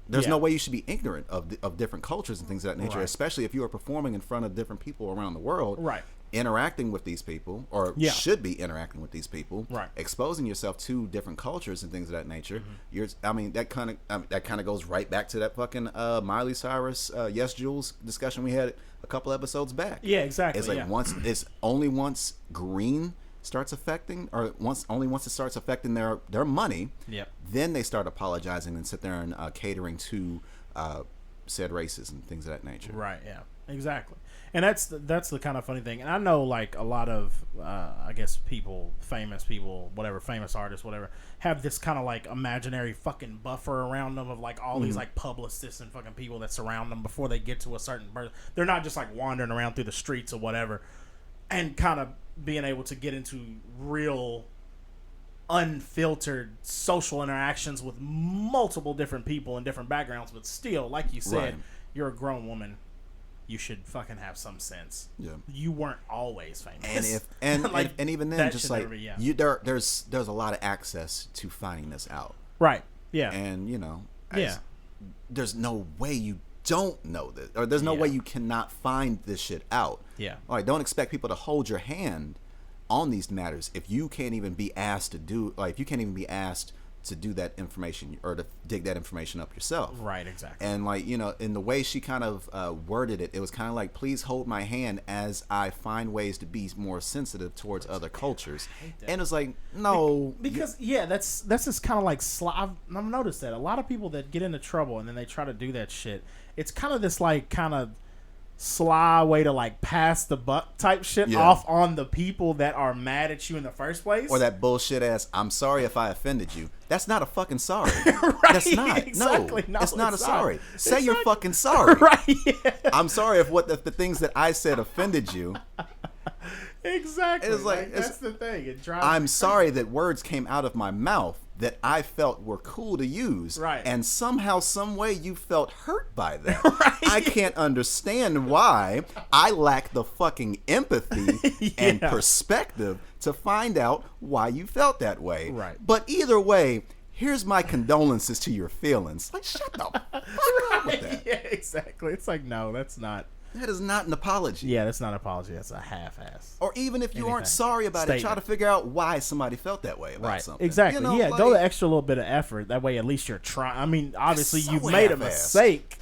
There's Yeah. no way you should be ignorant of different cultures and things of that nature, Right. especially if you are performing in front of different people around the world. Right. Interacting with these people, or Yeah. should be interacting with these people. Right. Exposing yourself to different cultures and things of that nature. That kind of goes right back to that fucking Miley Cyrus, Yes Jules discussion we had a couple episodes back. Yeah, exactly. It's like yeah. once green starts affecting, or once it starts affecting their money, Yep. then they start apologizing and sit there and catering to said races and things of that nature. Right. Yeah. Exactly. And that's the kind of funny thing. And I know like a lot of I guess famous people, whatever, famous artists, whatever, have this kind of like imaginary fucking buffer around them of like all these like publicists and fucking people that surround them before they get to a certain person. They're not just like wandering around through the streets or whatever, and kind of being able to get into real unfiltered social interactions with multiple different people and different backgrounds. But still, like you said, Right. you're a grown woman. You should fucking have some sense. Yeah. You weren't always famous. And even then, that just should like never be- yeah. there's a lot of access to finding this out, Right. Yeah. and you know, Yeah. there's no way you don't know this, or there's no Yeah. way you cannot find this shit out. Yeah. All right, don't expect people to hold your hand on these matters if you can't even be asked to do that information or to dig that information up yourself. Right. Exactly. And like, you know, in the way she kind of worded it, it was kind of like, please hold my hand as I find ways to be more sensitive towards other cultures. And it's like, no, because that's just kind of like I've noticed that a lot of people that get into trouble and then they try to do that shit, it's kind of this like kind of sly way to like pass the buck type shit Yeah. off on the people that are mad at you in the first place. or that bullshit ass, I'm sorry if I offended you. That's not a fucking sorry. Right, That's not. exactly. No, No, it's not a it's not. sorry. Say you're Exactly. fucking sorry. Right. Yeah. I'm sorry if the things that I said offended you. Exactly. It's like- that's the thing. It drives I'm me sorry that words came out of my mouth that I felt were cool to use. Right. And somehow, some way, you felt hurt by them. Right. I can't understand why I lack the fucking empathy and Yeah. perspective to find out why you felt that way. Right. But either way, here's my condolences to your feelings. Like, shut the fuck up with that. Yeah, exactly. It's like, no, that's not. That is not an apology. Yeah, that's not an apology. That's a half-ass. Or even if you aren't Anything. sorry about it, try Statement. to figure out why somebody felt that way about Right. something. Exactly. You know, yeah, like, go the extra little bit of effort. That way, at least you're trying. I mean, obviously, so you've made a half-assed. mistake,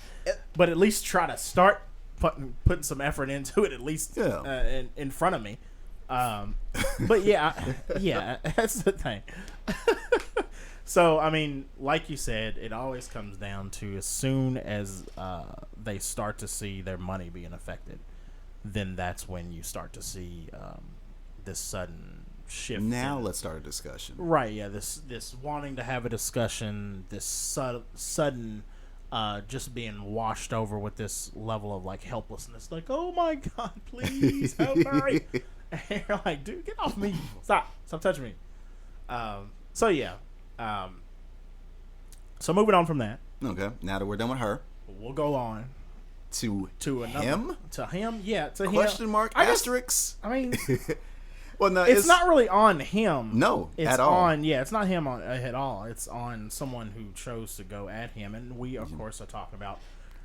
but at least try to start putting some effort into it. At least Yeah. in front of me. But yeah, that's the thing. So I mean, like you said, it always comes down to as soon as they start to see their money being affected, then that's when you start to see this sudden shift. Now in- let's start a discussion. Right, yeah, this wanting to have a discussion, this sudden just being washed over with this level of like helplessness. Like, oh my God, please help me. And you're like, dude, get off me. Stop touching me. So yeah. So moving on from that. Okay. Now that we're done with her, we'll go on to another, him. To him, yeah. To Question him. mark asterisk. I mean, well, no, it's not really on him. No, it's at all. It's not him at all. It's on someone who chose to go at him, and we of course are talking about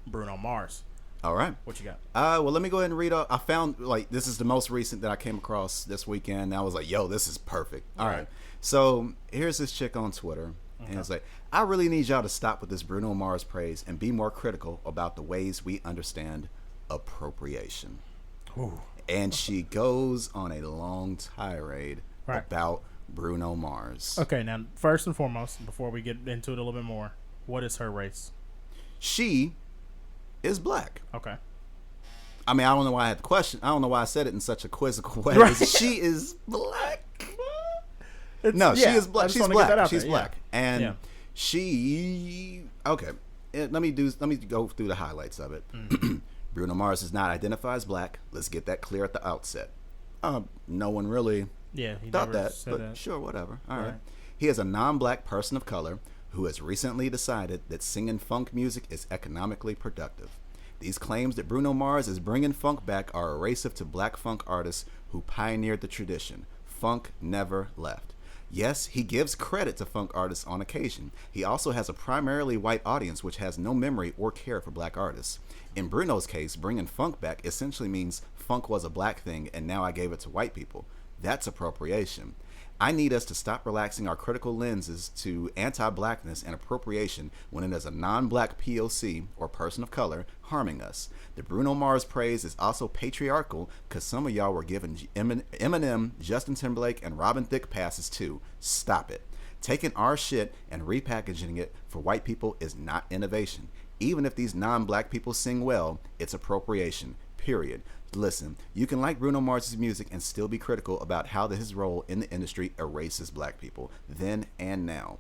Bruno Mars. All right. What you got? Well, let me go ahead and read. I found this is the most recent that I came across this weekend. And I was like, yo, this is perfect. All right. So here's this chick on Twitter. And it's like, I really need y'all to stop with this Bruno Mars praise and be more critical about the ways we understand appropriation. Ooh. And she goes on a long tirade about Bruno Mars. Okay, now, first and foremost, before we get into it a little bit more, what is her race? She is black. Okay. I mean, I don't know why I had the question. I don't know why I said it in such a quizzical way. Right. She is black. She is black. She's black. She's black. And she okay. Let me go through the highlights of it. Bruno Mars is not identified as black. Let's get that clear at the outset. No one really thought that, but sure, whatever. All right. He is a non-black person of color who has recently decided that singing funk music is economically productive. These claims that Bruno Mars is bringing funk back are erasive to black funk artists who pioneered the tradition. Funk never left. Yes, he gives credit to funk artists on occasion. He also has a primarily white audience which has no memory or care for black artists. In Bruno's case, bringing funk back essentially means funk was a black thing and now I gave it to white people. That's appropriation. I need us to stop relaxing our critical lenses to anti-blackness and appropriation when it is a non-black POC or person of color harming us. The Bruno Mars praise is also patriarchal because some of y'all were giving Eminem, Justin Timberlake, and Robin Thicke passes too. Stop it. Taking our shit and repackaging it for white people is not innovation. Even if these non-black people sing well, it's appropriation. Period. Listen, you can like Bruno Mars' music and still be critical about how his role in the industry erases black people, then and now.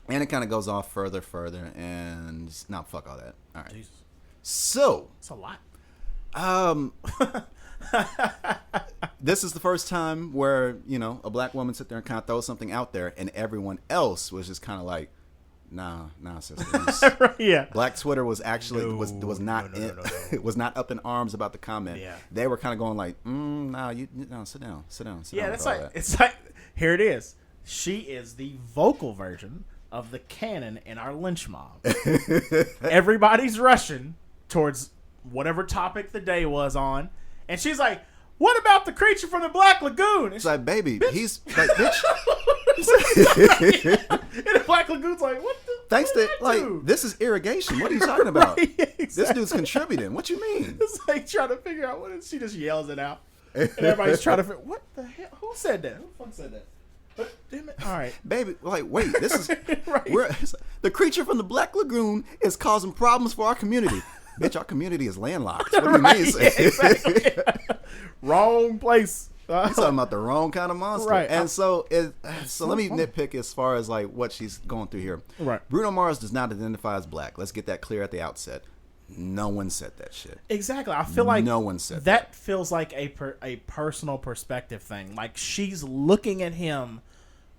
And it kind of goes off further, and no, fuck all that. All right. Jesus. So it's a lot. This is the first time where a black woman sit there and kind of throw something out there, and everyone else was just kind of like, Nah, sister. Yeah. Black Twitter was actually was not was not up in arms about the comment. Yeah. They were kind of going like, sit down. Yeah, that's like it's like here it is. She is the vocal version of the cannon in our lynch mob. Everybody's rushing towards whatever topic the day was on, and she's like, "What about the creature from the Black Lagoon?" It's like, baby, he's like, bitch. And the Black Lagoon's like, what the? Thanks to this is irrigation. What are you talking about? Right, yeah, exactly. This dude's contributing. What you mean? It's like trying to figure out what is. She just yells it out, and everybody's trying to figure. What the hell? Who said that? Who the fuck said that? But damn it! All right, baby. Like, wait. This is right. The creature from the Black Lagoon is causing problems for our community. Bitch, our community is landlocked. What do you mean? Yeah, exactly. Wrong place. You're talking about the wrong kind of monster. Right. And so let me nitpick as far as like what she's going through here. Right. Bruno Mars does not identify as black. Let's get that clear at the outset. No one said that shit. Exactly. I feel like no one said that. Feels like a personal perspective thing. Like she's looking at him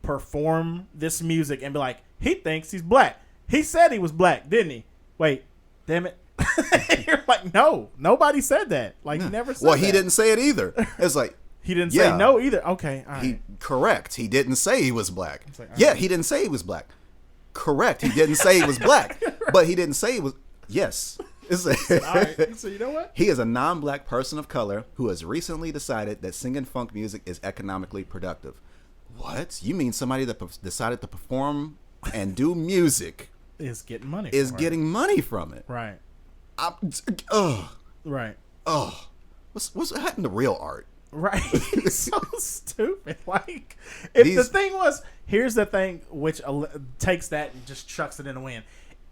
perform this music and be like, he thinks he's black. He said he was black, didn't he? Wait, damn it. You're like, no, nobody said that. Like, he never said that. Well, he didn't say it either. It's like, he didn't say no either. Okay, all right. Correct. He didn't say he was black. Like, right. He didn't say he was black. Correct. He didn't say he was black. Right. But he didn't say he was. Yes. It's like, all right. So you know what? He is a non-black person of color who has recently decided that singing funk music is economically productive. What? You mean somebody that decided to perform and do music is getting money? Getting money from it. Right. Right. What's happened to real art? Right. It's so stupid. Like, if the thing was, here's the thing, which takes that and just chucks it in the wind.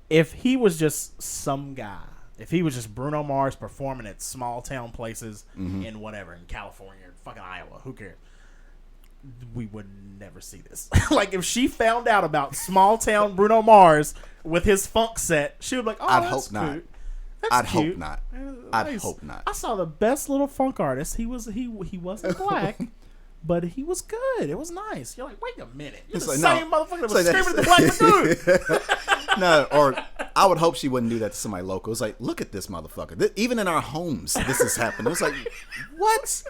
If he was just some guy, if he was just Bruno Mars performing at small town places in whatever, in California or fucking Iowa, who cares? we would never see this. Like, if she found out about small town Bruno Mars with his funk set, she would be like, "Oh, I'd that's hope not. cute. That's I'd cute. hope not. Nice. I'd hope not. I saw the best little funk artist. He wasn't black, but he was good. It was nice. You're like, wait a minute, you're It's the like, same no. motherfucker that It's was like screaming at the Black Lagoon. No, or I would hope she wouldn't do that to somebody local. It's like, look at this motherfucker. Even in our homes, this is happening. It's like, what?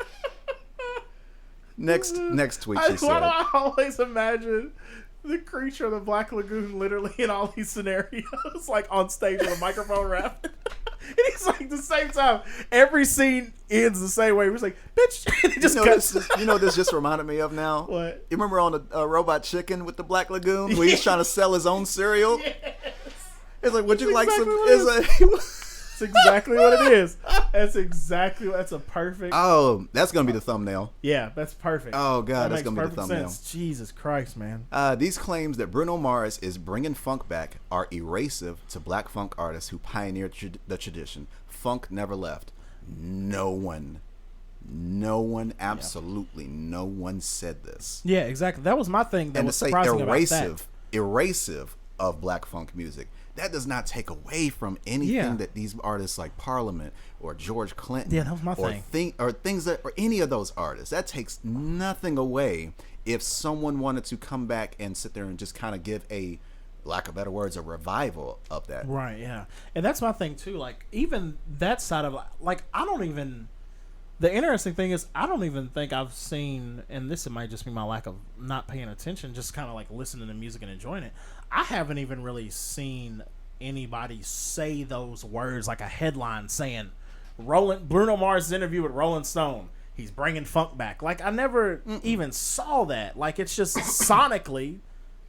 Next tweet she Why do said. I always imagine the creature of the Black Lagoon literally in all these scenarios, like on stage with a microphone rapping? And he's like, the same time, every scene ends the same way. He's like, bitch. And he just cuts. You know what this just reminded me of now? What? You remember on the Robot Chicken with the Black Lagoon where he's trying to sell his own cereal? Yes. It's like, would you like exactly some? what it It's like, That's exactly what it is. That's a perfect. oh, that's going to be the thumbnail. Yeah, that's perfect. Oh, God, that that's makes going to be the perfect thumbnail. sense. Jesus Christ, man. These claims that Bruno Mars is bringing funk back are erasive to black funk artists who pioneered the tradition. Funk never left. No one, absolutely no one said this. Yeah, exactly. That was my thing. That And to was say surprising about that. erasive of black funk music, that does not take away from anything that these artists like Parliament or George Clinton, Yeah, that was my thing. or any of those artists. That takes nothing away if someone wanted to come back and sit there and just kind of give a, lack of better words, a revival of that. Right, yeah. And that's my thing too. Like, even that side of, like, the interesting thing is, I don't even think I've seen, and this might just be my lack of not paying attention, just kind of like listening to music and enjoying it. I haven't even really seen anybody say those words, like a headline saying, Bruno Mars' interview with Rolling Stone, he's bringing funk back. Like, I never even saw that. Like, it's just sonically,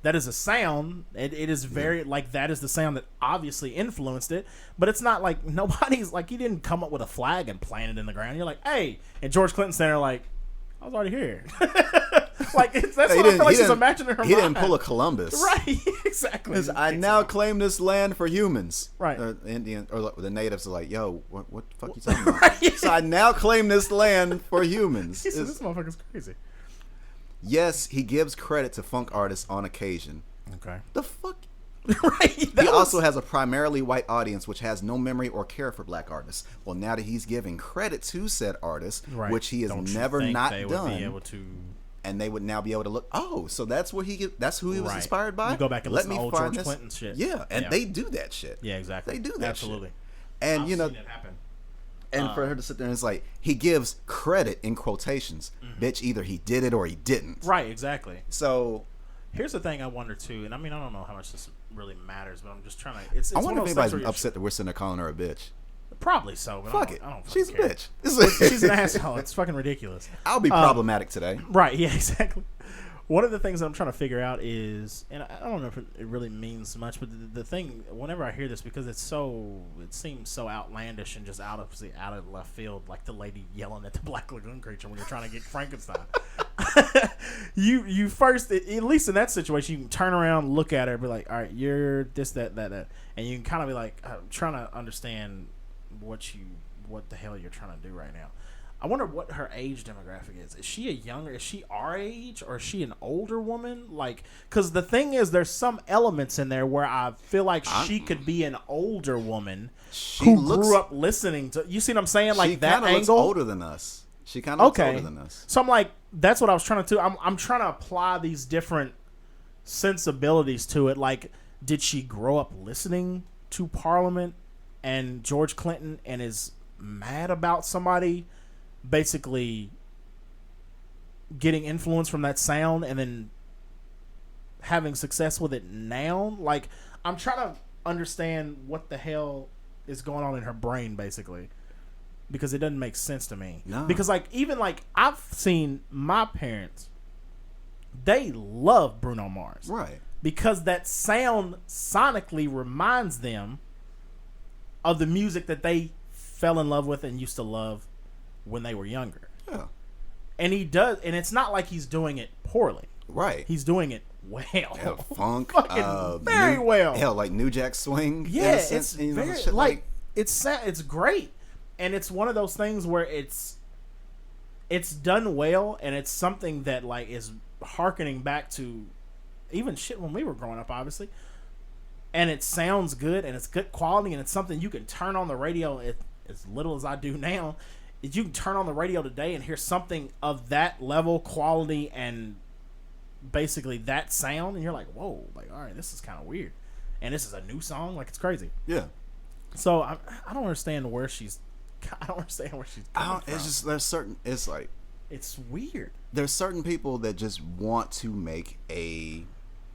that is a sound. It is very, like, that is the sound that obviously influenced it. But it's not like, nobody's, like, you didn't come up with a flag and plant it in the ground. You're like, hey. And George Clinton standing there like, I was already here. Like, that's what I feel like she's imagining her He mind. didn't pull a Columbus. Right, exactly. I now claim this land for humans. Right. Indian, or the natives are like, yo, what the fuck you talking about? Right. So I now claim this land for humans. He said, this motherfucker's crazy. Yes, he gives credit to funk artists on occasion. Okay. The fuck? Right. He also has a primarily white audience which has no memory or care for black artists. Well, now that he's giving credit to said artists, Right. which he has Don't you never think not they done, would be able to... and they would now be able to look, oh, so that's what that's who he was Right. inspired by? You go back and Let listen to me old find George this. Clinton shit. Yeah, and Yeah. they do that shit. Yeah, exactly. They do that Absolutely. shit. And, I've you know, seen it happen. and for her to sit there and it's like, he gives credit in quotations. Bitch, either he did it or he didn't. Right, exactly. So... Here's the thing I wonder too, and I mean, I don't know how much this really matters, but I'm just trying to. It's I one wonder of if those things anybody's where you're- upset that we're sitting there calling her a bitch. Probably so, but Fuck I it. don't She's a care. bitch. She's an asshole. It's fucking ridiculous. I'll be problematic today. Right, yeah, exactly. One of the things that I'm trying to figure out is, and I don't know if it really means much, but the thing, whenever I hear this, because it seems so outlandish and just out of left field, like the lady yelling at the Black Lagoon creature when you're trying to get Frankenstein. you first, at least in that situation, you can turn around, look at her, and be like, all right, you're this, that, and you can kind of be like, I'm trying to understand what the hell you're trying to do right now. I wonder what her age demographic is. Is she our age, or is she an older woman? Like, because the thing is, there's some elements in there where I feel like she could be an older woman grew up listening to. You see what I'm saying? Like that angle. Looks older than us. She kind of looks older than us. So I'm like, that's what I was trying to do. I'm trying to apply these different sensibilities to it. Like, did she grow up listening to Parliament and George Clinton and is mad about somebody basically getting influence from that sound and then having success with it now? Like, I'm trying to understand what the hell is going on in her brain, basically, because it doesn't make sense to me. No. Because, like, even, like, I've seen my parents, they love Bruno Mars. Right. Because that sound sonically reminds them of the music that they fell in love with and used to love when they were younger. Yeah. And he does, and it's not like he's doing it poorly. Right. He's doing it well. Hell, funk. Very well. Hell, like New Jack Swing. Yeah, sense, it's very, like, it's great. And it's one of those things where it's it's done well, and it's something that like is harkening back to even shit when we were growing up, obviously. And it sounds good, and it's good quality, and it's something you can turn on the radio as little as I do now. Is you can turn on the radio today and hear something of that level, quality, and basically that sound, and you're like, whoa, like, all right, this is kind of weird. And this is a new song, like, it's crazy. Yeah. So I don't understand where she's. I don't understand where she's coming from. It's just there's certain. It's like it's weird. There's certain people that just want to make a.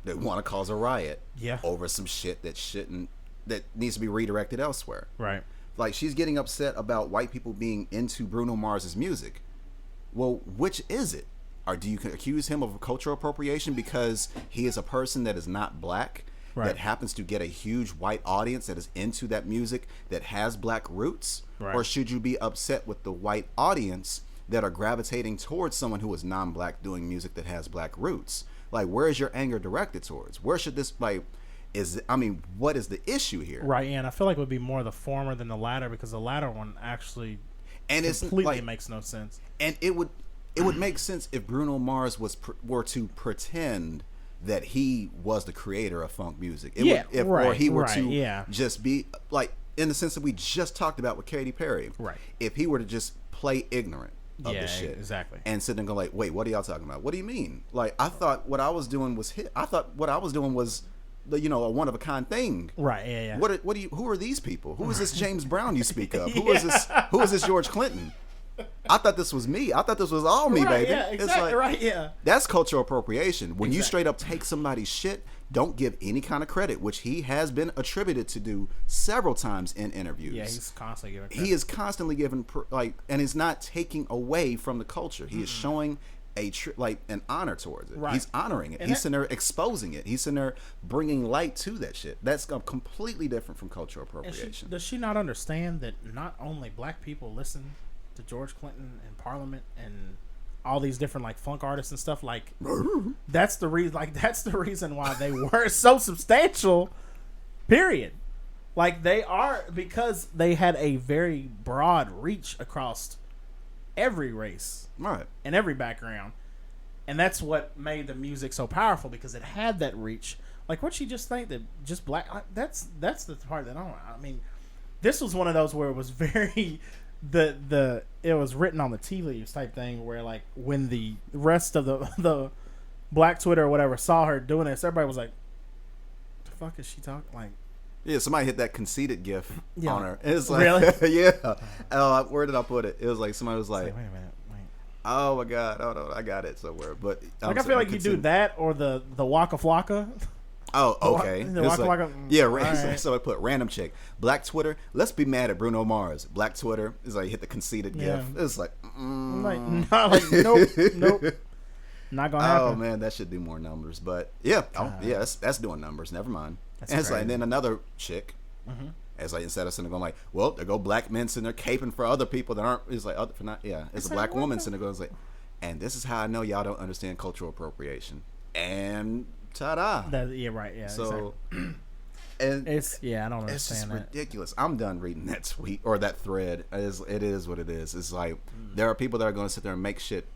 They want to cause a riot. Yeah. Over some shit that shouldn't. That needs to be redirected elsewhere. Right. Like she's getting upset about white people being into Bruno Mars's music. Well, which is it? Or do you accuse him of cultural appropriation because he is a person that is not black? Right. That happens to get a huge white audience that is into that music that has black roots? Right. Or should you be upset with the white audience that are gravitating towards someone who is non-black doing music that has black roots? Like, where is your anger directed towards? Where should this, like, what is the issue here? Right, and I feel like it would be more the former than the latter, because the latter one actually completely makes no sense. And it would make sense if Bruno Mars were to pretend that he was the creator of funk music. Or he were to just be like, in the sense that we just talked about with Katy Perry. Right. If he were to just play ignorant of the shit. Exactly. And sit there and go like, wait, what are y'all talking about? What do you mean? Like, I thought what I was doing was the, a one of a kind thing. Right, yeah. Who are these people? Who is this James Brown you speak of? Who is this George Clinton? I thought this was me. I thought this was all me, baby. Yeah, exactly. It's like, that's cultural appropriation. When you straight up take somebody's shit, don't give any kind of credit, which he has been attributed to do several times in interviews. Yeah, he's constantly giving credit. He is constantly giving, and is not taking away from the culture. He is showing an honor towards it. Right. He's honoring it. He's in there exposing it. He's in there bringing light to that shit. That's completely different from cultural appropriation. Does she not understand that not only black people listen to George Clinton in Parliament and all these different like funk artists and stuff, like that's the reason why they were so substantial, period. Like they are, because they had a very broad reach across every race, right, and every background, and that's what made the music so powerful, because it had that reach. Like, what she just think that just black, that's the part that I mean, this was one of those where it was very it was written on the tea leaves type thing, where like when the rest of the black Twitter or whatever saw her doing this, everybody was like, the fuck is she talking like? Yeah, somebody hit that conceited gif on her. It's like, really? Yeah. Where did I put it? It was like somebody was like, wait a minute, oh my god, oh no, I got it somewhere. But I feel like you do that or the Waka Flocka. Oh, okay. So I put random chick. Black Twitter, let's be mad at Bruno Mars. Black Twitter is like hit the conceited gif. It's like, nope. Not gonna happen. Oh man, that should do more numbers. But yeah, that's doing numbers. Never mind. And then another chick. Mm-hmm. It's like, instead of sitting there going like, well, there go black men sitting there caping for other people that aren't. It's like it's a black woman sitting there going like, and this is how I know y'all don't understand cultural appropriation. And ta-da. exactly. So, and I don't understand it's just that. ridiculous. I'm done reading that tweet or that thread. It is what it is. It's like there are people that are going to sit there and make shit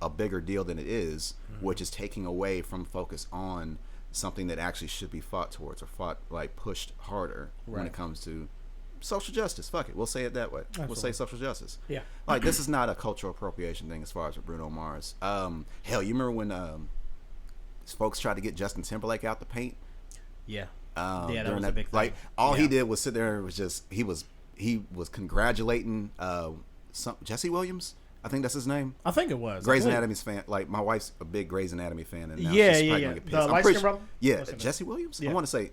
a bigger deal than it is, which is taking away from focus on something that actually should be fought towards, or pushed harder when it comes to social justice. Fuck it, we'll say it that way. Absolutely. We'll say social justice. Yeah, like this is not a cultural appropriation thing as far as with Bruno Mars. Hell, you remember when folks tried to get Justin Timberlake out the paint? Yeah. That was a big thing. Like all he did was sit there and was just he was congratulating Jesse Williams. I think that's his name. I think it was. Grey's Anatomy's fan. Like, my wife's a big Grey's Anatomy fan, and now she's probably gonna get pissed. The light-skinned brother? Yeah, Jesse Williams. I want to say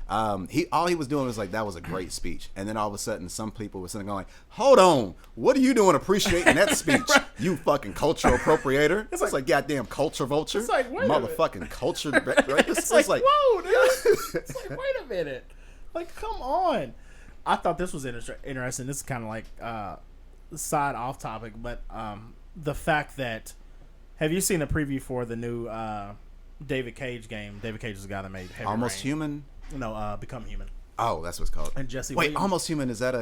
all he was doing was like, that was a great speech, and then all of a sudden some people were sitting going like, hold on, what are you doing appreciating that speech? You fucking cultural appropriator. It's like goddamn culture vulture. It's like, wait motherfucking culture. Right? It's like whoa, dude. It's like, wait a minute. Like, come on. I thought this was interesting. This is kind of like side off topic, but the fact that, have you seen the preview for the new David Cage game? David Cage is the guy that made Heavy Almost Rain. Human? No, Become Human. Oh, that's what it's called. And Jesse Wait, Williams. Almost Human, is that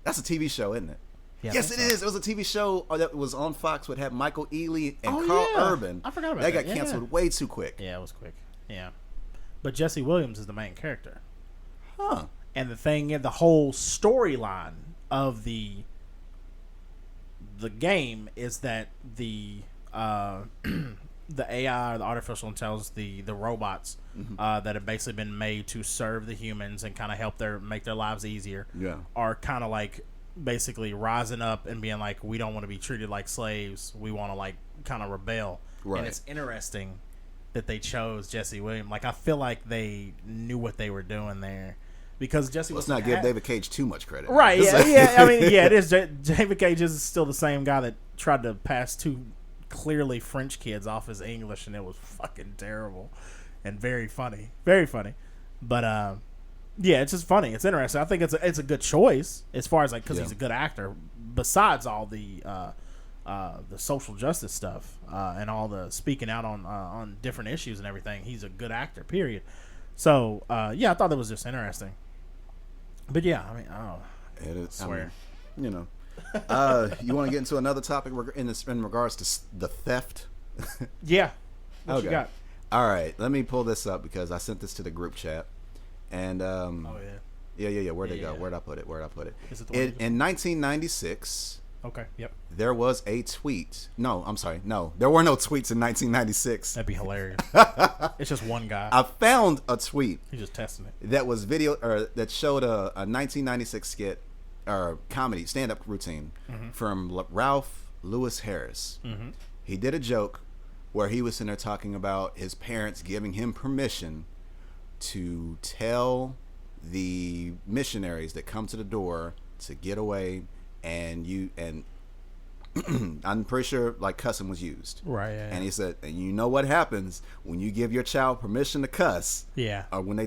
that's a TV show, isn't it? Yeah, yes, it is. It was a TV show that was on Fox. Would have Michael Ealy and Carl Urban. I forgot about that. That Got canceled way too quick. Yeah, it was quick. Yeah, but Jesse Williams is the main character. Huh. And the whole storyline of the game is that the AI, the artificial intelligence, the robots that have basically been made to serve the humans and kind of help make their lives easier, are kind of like basically rising up and being like, we don't want to be treated like slaves. We want to like kind of rebel. Right. And it's interesting that they chose Jesse Williams. Like, I feel like they knew what they were doing there. Because Jesse Let's not give David Cage too much credit. Right, yeah. I mean, yeah, it is. David Cage is still the same guy that tried to pass two clearly French kids off as English, and it was fucking terrible and very funny. Very funny. But, yeah, it's just funny. It's interesting. I think it's a good choice as far as, like, because he's a good actor. Besides all the social justice stuff and all the speaking out on different issues and everything, he's a good actor, period. So, yeah, I thought that was just interesting. But yeah, I mean, I swear. I mean, you want to get into another topic in regards to the theft? Yeah. What you got? All right, let me pull this up because I sent this to the group chat, and yeah. Where'd it go? Where'd I put it? Is it in 1996? Okay. Yep. There was a tweet. No, I'm sorry. No, there were no tweets in 1996. That'd be hilarious. It's just one guy. I found a tweet. He's just testing it. That was that showed a 1996 skit or comedy stand-up routine from Ralph Lewis Harris. Mm-hmm. He did a joke where he was sitting there talking about his parents giving him permission to tell the missionaries that come to the door to get away. And I'm pretty sure like cussing was used, right? Yeah, and he said, and you know what happens when you give your child permission to cuss, or when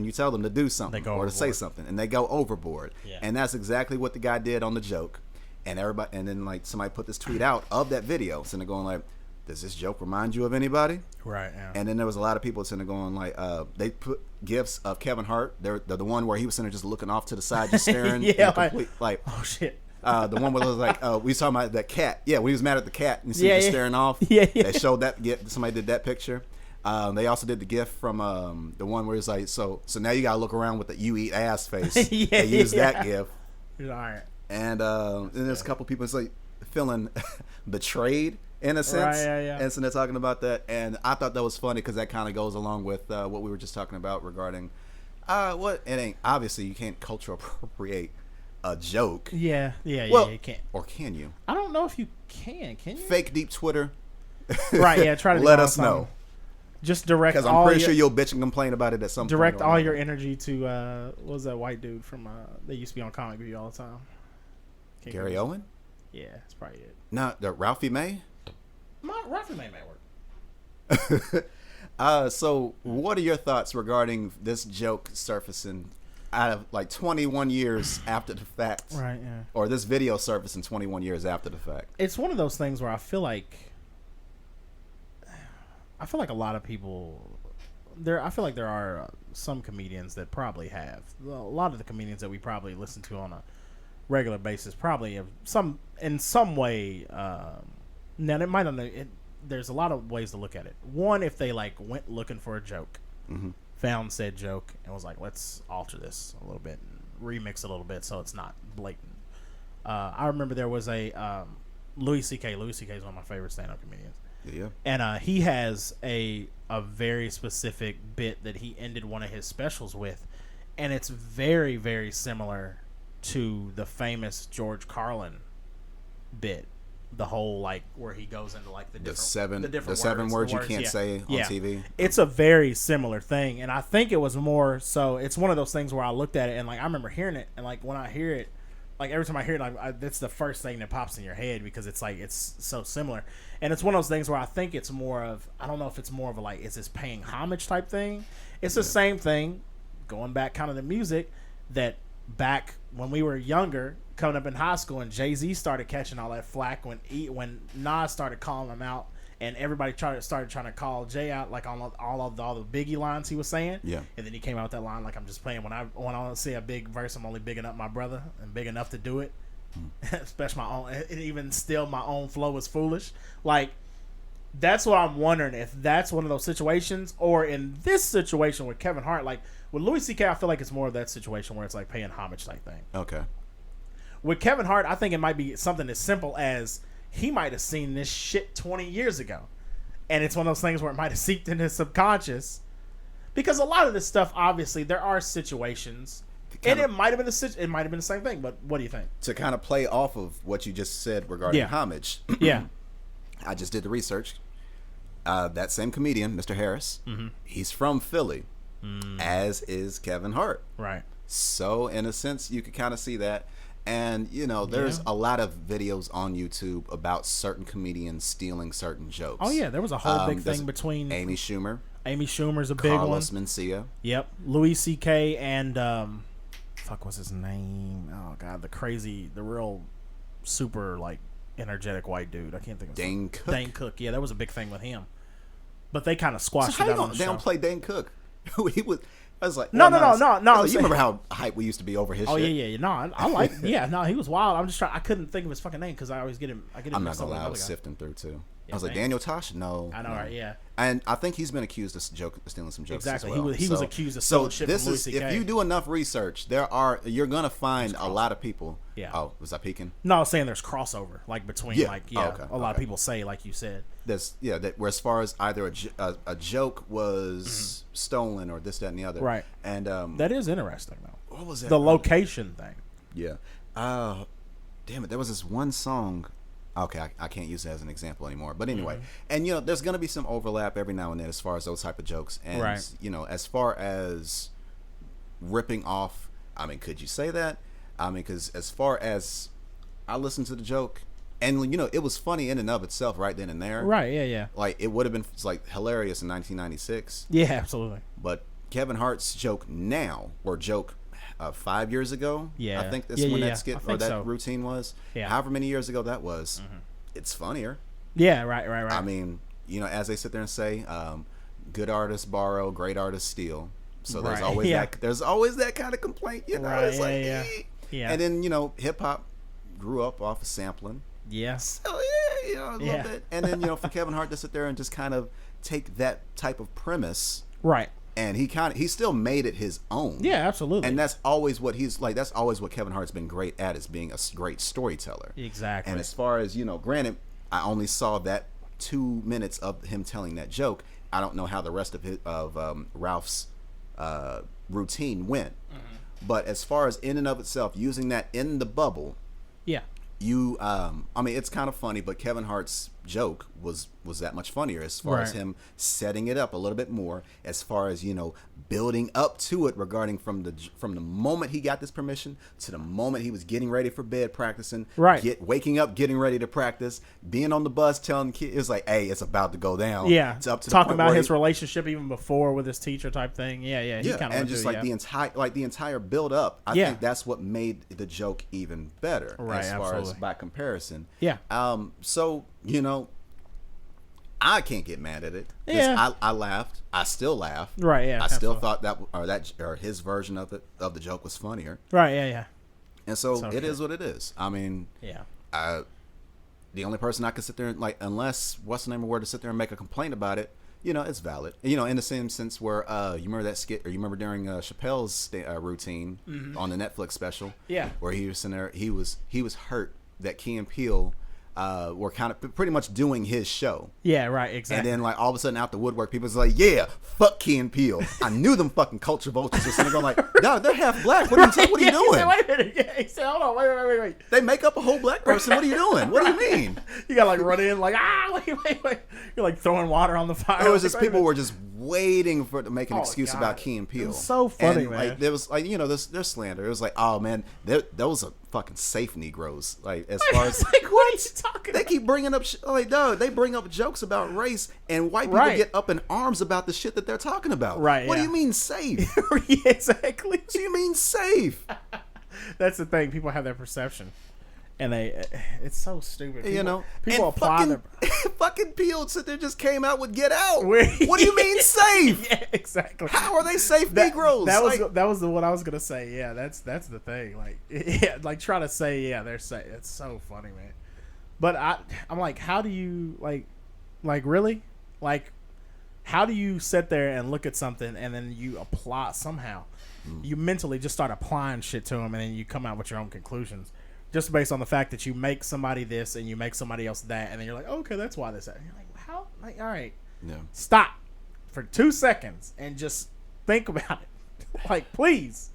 you tell them to do something or to say something, and they go overboard. Yeah. And that's exactly what the guy did on the joke. And everybody, and then like somebody put this tweet out of that video, sitting there going like, "Does this joke remind you of anybody?" Right. Yeah. And then there was a lot of people sitting there going like, they put gifs of Kevin Hart. They're the one where he was sitting there just looking off to the side, just staring. Yeah. Like, oh shit. The one where it was like, we was talking about that cat. Yeah, when he was mad at the cat and you see him just staring off. Yeah. They showed that. Somebody did that picture. They also did the gif from the one where it's like, so now you gotta look around with the "you eat ass" face. They used that gif. All right. And then there's a couple people like feeling betrayed in a sense. Right, yeah. And so they're talking about that, and I thought that was funny because that kind of goes along with what we were just talking about regarding what it ain't. Obviously, you can't cultural appropriate a joke. Yeah, well, you can't. Or can you? I don't know if you can you? Fake deep Twitter. Right, yeah, try to let us know. Just direct because I'm pretty sure you'll bitch and complain about it at some point. Direct all your energy to what was that white dude from they used to be on Comic View all the time? Gary Owen? Yeah, that's probably it. No, the Ralphie May? Ralphie May work. So what are your thoughts regarding this joke surfacing out of like 21 years after the fact? Right, yeah. Or this video surfacing 21 years after the fact? It's one of those things where I feel like a lot of people I feel like there are some comedians that probably have. A lot of the comedians that we probably listen to on a regular basis probably have in some way now it might not know there's a lot of ways to look at it. One, if they like went looking for a joke, found said joke and was like, let's alter this a little bit and remix it a little bit so it's not blatant. I remember there was a Louis C.K. Louis C.K. is one of my favorite stand-up comedians. Yeah. And he has a very specific bit that he ended one of his specials with, and it's very, very similar to the famous George Carlin bit. The whole like where he goes into like the seven words you can't say on TV. It's a very similar thing, and I think it was more so. It's one of those things where I looked at it and like I remember hearing it, and like when I hear it, like every time I hear it, like that's the first thing that pops in your head because it's like it's so similar, and it's one of those things where I think it's more of I don't know if it's more of a like is this paying homage type thing. It's the same thing, going back kind of the music that back when we were younger. Coming up in high school and Jay-Z started catching all that flack when Nas started calling him out and everybody started trying to call Jay out like on all the Biggie lines he was saying. Yeah. And then he came out with that line like I'm just playing when I say a big verse I'm only bigging up my brother and big enough to do it. especially my own, and even still my own flow is foolish. Like, that's what I'm wondering, if that's one of those situations, or in this situation with Kevin Hart, like with Louis C.K., I feel like it's more of that situation where it's like paying homage type thing. Okay. With Kevin Hart, I think it might be something as simple as he might have seen this shit 20 years ago, and it's one of those things where it might have seeped in his subconscious. Because a lot of this stuff, obviously, there are situations, and it might have been the same thing. But what do you think? To kind of play off of what you just said regarding homage, Yeah, I just did the research. That same comedian, Mr. Harris, he's from Philly, as is Kevin Hart. right. So, in a sense, you could kind of see that. And, you know, there's a lot of videos on YouTube about certain comedians stealing certain jokes. Oh, yeah, there was a whole big thing between Amy Schumer. Amy Schumer's a big Carlos one. Mencia. Yep. Louis C.K. and what's his name? Oh God, the real super like energetic white dude. I can't think of his name. Dane Cook. Dane Cook. Yeah, there was a big thing with him. But they kind of squashed So it how out you on the they show. don't play Dane Cook? He was. I was like, No. You remember how hype we used to be over his Oh shit? yeah. No, I like. Yeah, no, he was wild. I'm just trying. I couldn't think of his fucking name because I always get him. I'm not mixed up gonna with lie, I was another guy. sifting through too. Yeah, I was like, thanks. Daniel Tosh? No. I know, no. right? Yeah. And I think he's been accused of stealing some jokes. Exactly. As well. He was accused of stealing shit from Louis C.K. If you do enough research, you're gonna find a lot of people. Yeah. Oh, was I peeking? No, I was saying there's crossover like between a lot of people say, like you said. Where as far as either a joke was stolen or this, that, and the other. Right. And That is interesting though. what was that? The location thing. Yeah. Damn it. There was this one song. Okay, I can't use it as an example anymore. But anyway, and you know, there's gonna be some overlap every now and then as far as those type of jokes. And you know, as far as ripping off, I mean, could you say that? I mean, because as far as I listened to the joke, and you know, it was funny in and of itself right then and there. Right. Yeah. Like it would have been like hilarious in 1996. Yeah. Absolutely. But Kevin Hart's joke now, or joke 5 years ago, I think that's when that skit or that routine was. Yeah. However many years ago that was, it's funnier. Yeah. Right. I mean, you know, as they sit there and say, good artists borrow, great artists steal. So there's always that kind of complaint, you know. It's like, yeah. And then, you know, hip hop grew up off of sampling. Yes. So you know, a little bit. And then, you know, for Kevin Hart to sit there and just kind of take that type of premise, right. And he still made it his own. Yeah, absolutely. And that's always what he's like. That's always what Kevin Hart's been great at, is being a great storyteller. Exactly. And as far as, you know, granted, I only saw that 2 minutes of him telling that joke. I don't know how the rest of Ralph's routine went. But as far as in and of itself, using that in the bubble, yeah, I mean, it's kind of funny, but Kevin Hart's joke was that much funnier as far as him setting it up a little bit more, as far as, you know, building up to it regarding from the moment he got this permission to the moment he was getting ready for bed practicing, waking up, getting ready to practice, being on the bus telling the kids, it was like, hey, it's about to go down. Yeah, it's up to talking about his relationship even before with his teacher type thing. Yeah, and just the entire build up. I think that's what made the joke even better, as far as by comparison. Yeah. So, you know, I can't get mad at it. Yeah. I laughed. I still laugh. Right. Yeah. I still thought that his version of the joke was funnier. Right. Yeah. And so it is what it is. I mean, the only person I could sit there and, like, unless what's the name of word, to sit there and make a complaint about it, you know, it's valid. You know, in the same sense where you remember that skit, or you remember during Chappelle's routine on the Netflix special, where he was sitting there, he was hurt that Key and Peele were kind of pretty much doing his show. Yeah, right, exactly. And then, like, all of a sudden out the woodwork, people's like, yeah, fuck Key and Peele. I knew them fucking culture vultures were sitting there going like, no, they're half black. What are you doing? He said, wait a minute. Yeah, he said, hold on, wait. They make up a whole black person. What are you doing? What do you mean? You got like run in like, wait. You're like throwing water on the fire. It was just people were just waiting for it to make an excuse about Key and Peele. It was so funny, and, man. Like, there was, like, you know, there's slander. It was like, oh man, those are fucking safe Negroes. Like, as far as like, what are you talking? They keep bringing up like, no, they bring up jokes about race, and white people get up in arms about the shit that they're talking about. Right? What do you mean safe? Yeah, exactly. What do you mean safe? That's the thing. People have that perception. and it's so stupid. and People apply fucking, fucking Peel said they just came out with Get Out. Where- What do you mean safe? Yeah, exactly. How are they safe Negroes? That was what I was gonna say. Yeah, that's the thing. Like, yeah, like try to say, yeah, they're safe. It's so funny, man. But I'm like, how do you like really, like, how do you sit there and look at something and then you apply somehow? You mentally just start applying shit to them, and then you come out with your own conclusions, just based on the fact that you make somebody this and you make somebody else that, and then you're like, oh, okay, that's why this. And you're like, how? Like, all right, stop for 2 seconds and just think about it. Like, please,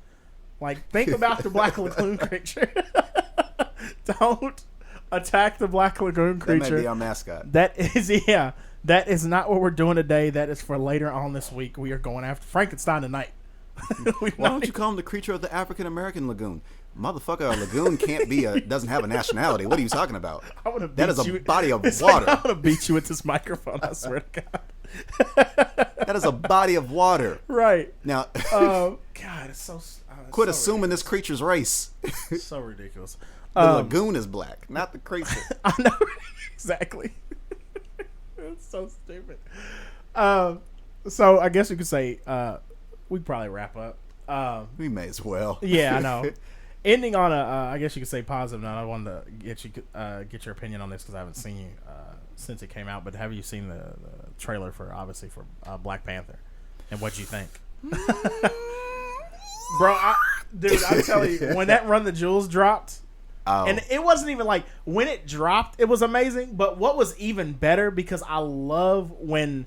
like, think about the Black Lagoon creature. Don't attack the Black Lagoon creature. That may be our mascot. That is not what we're doing today. That is for later on this week. We are going after Frankenstein tonight. Why don't you call him the creature of the African American lagoon? Motherfucker, a lagoon doesn't have a nationality. What are you talking about? That is a body of water. Like, I'm gonna beat you with this microphone. I swear to God. That is a body of water. Right. Now, God, it's so. quit so assuming this creature's race. So ridiculous. The lagoon is black, not the creature. I know exactly. It's so stupid. So I guess you could say we probably wrap up. We may as well. Yeah, I know. Ending on a, I guess you could say positive note. I wanted to get your opinion on this because I haven't seen you since it came out. But have you seen the trailer for Black Panther, and what'd you think? Bro, I'm telling you, when that Run the Jewels dropped, and it wasn't even like when it dropped, it was amazing. But what was even better, because I love when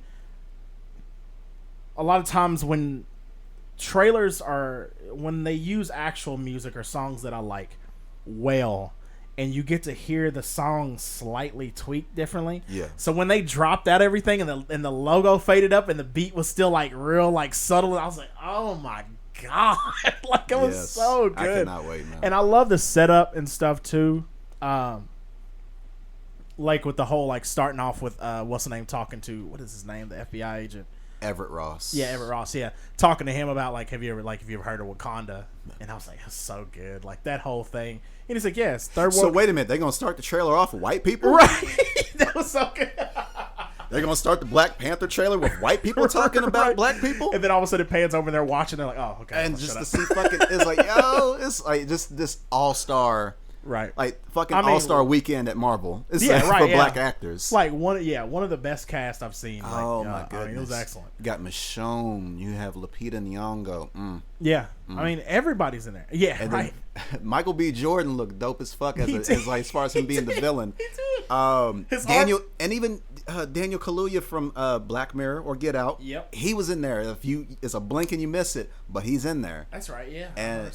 a lot of times when trailers when they use actual music or songs that I like well, and you get to hear the song slightly tweaked differently. Yeah. So when they dropped out everything and the logo faded up and the beat was still like real like subtle, I was like, oh my God. Like, it was so good. I cannot wait, man. And I love the setup and stuff too. Like with the whole like starting off with what's the name, talking to, what is his name, the FBI agent? Everett Ross. Yeah, Everett Ross. Yeah, talking to him about like, have you ever heard of Wakanda? And I was like, that's so good, like that whole thing. And he's like, yes, third world. So wait a minute, they're gonna start the trailer off with white people, right? That was so good. They're gonna start the Black Panther trailer with white people talking about black people, and then all of a sudden it pans over and they're watching. They're like, oh, okay. And just to see fucking, it's like, yo, it's like just this all-star. Right, like fucking all-star weekend at Marvel. It's yeah, like right, for black actors. It's like one of the best casts I've seen. Like, oh my goodness, I mean, it was excellent. You got Michonne, you have Lupita Nyong'o. Yeah, I mean everybody's in there. Yeah, and right. Michael B. Jordan looked dope as fuck as far as him being the villain. He did. Daniel and even Daniel Kaluuya from Black Mirror or Get Out. Yep, he was in there. It's a blink and you miss it, but he's in there. That's right. Yeah, and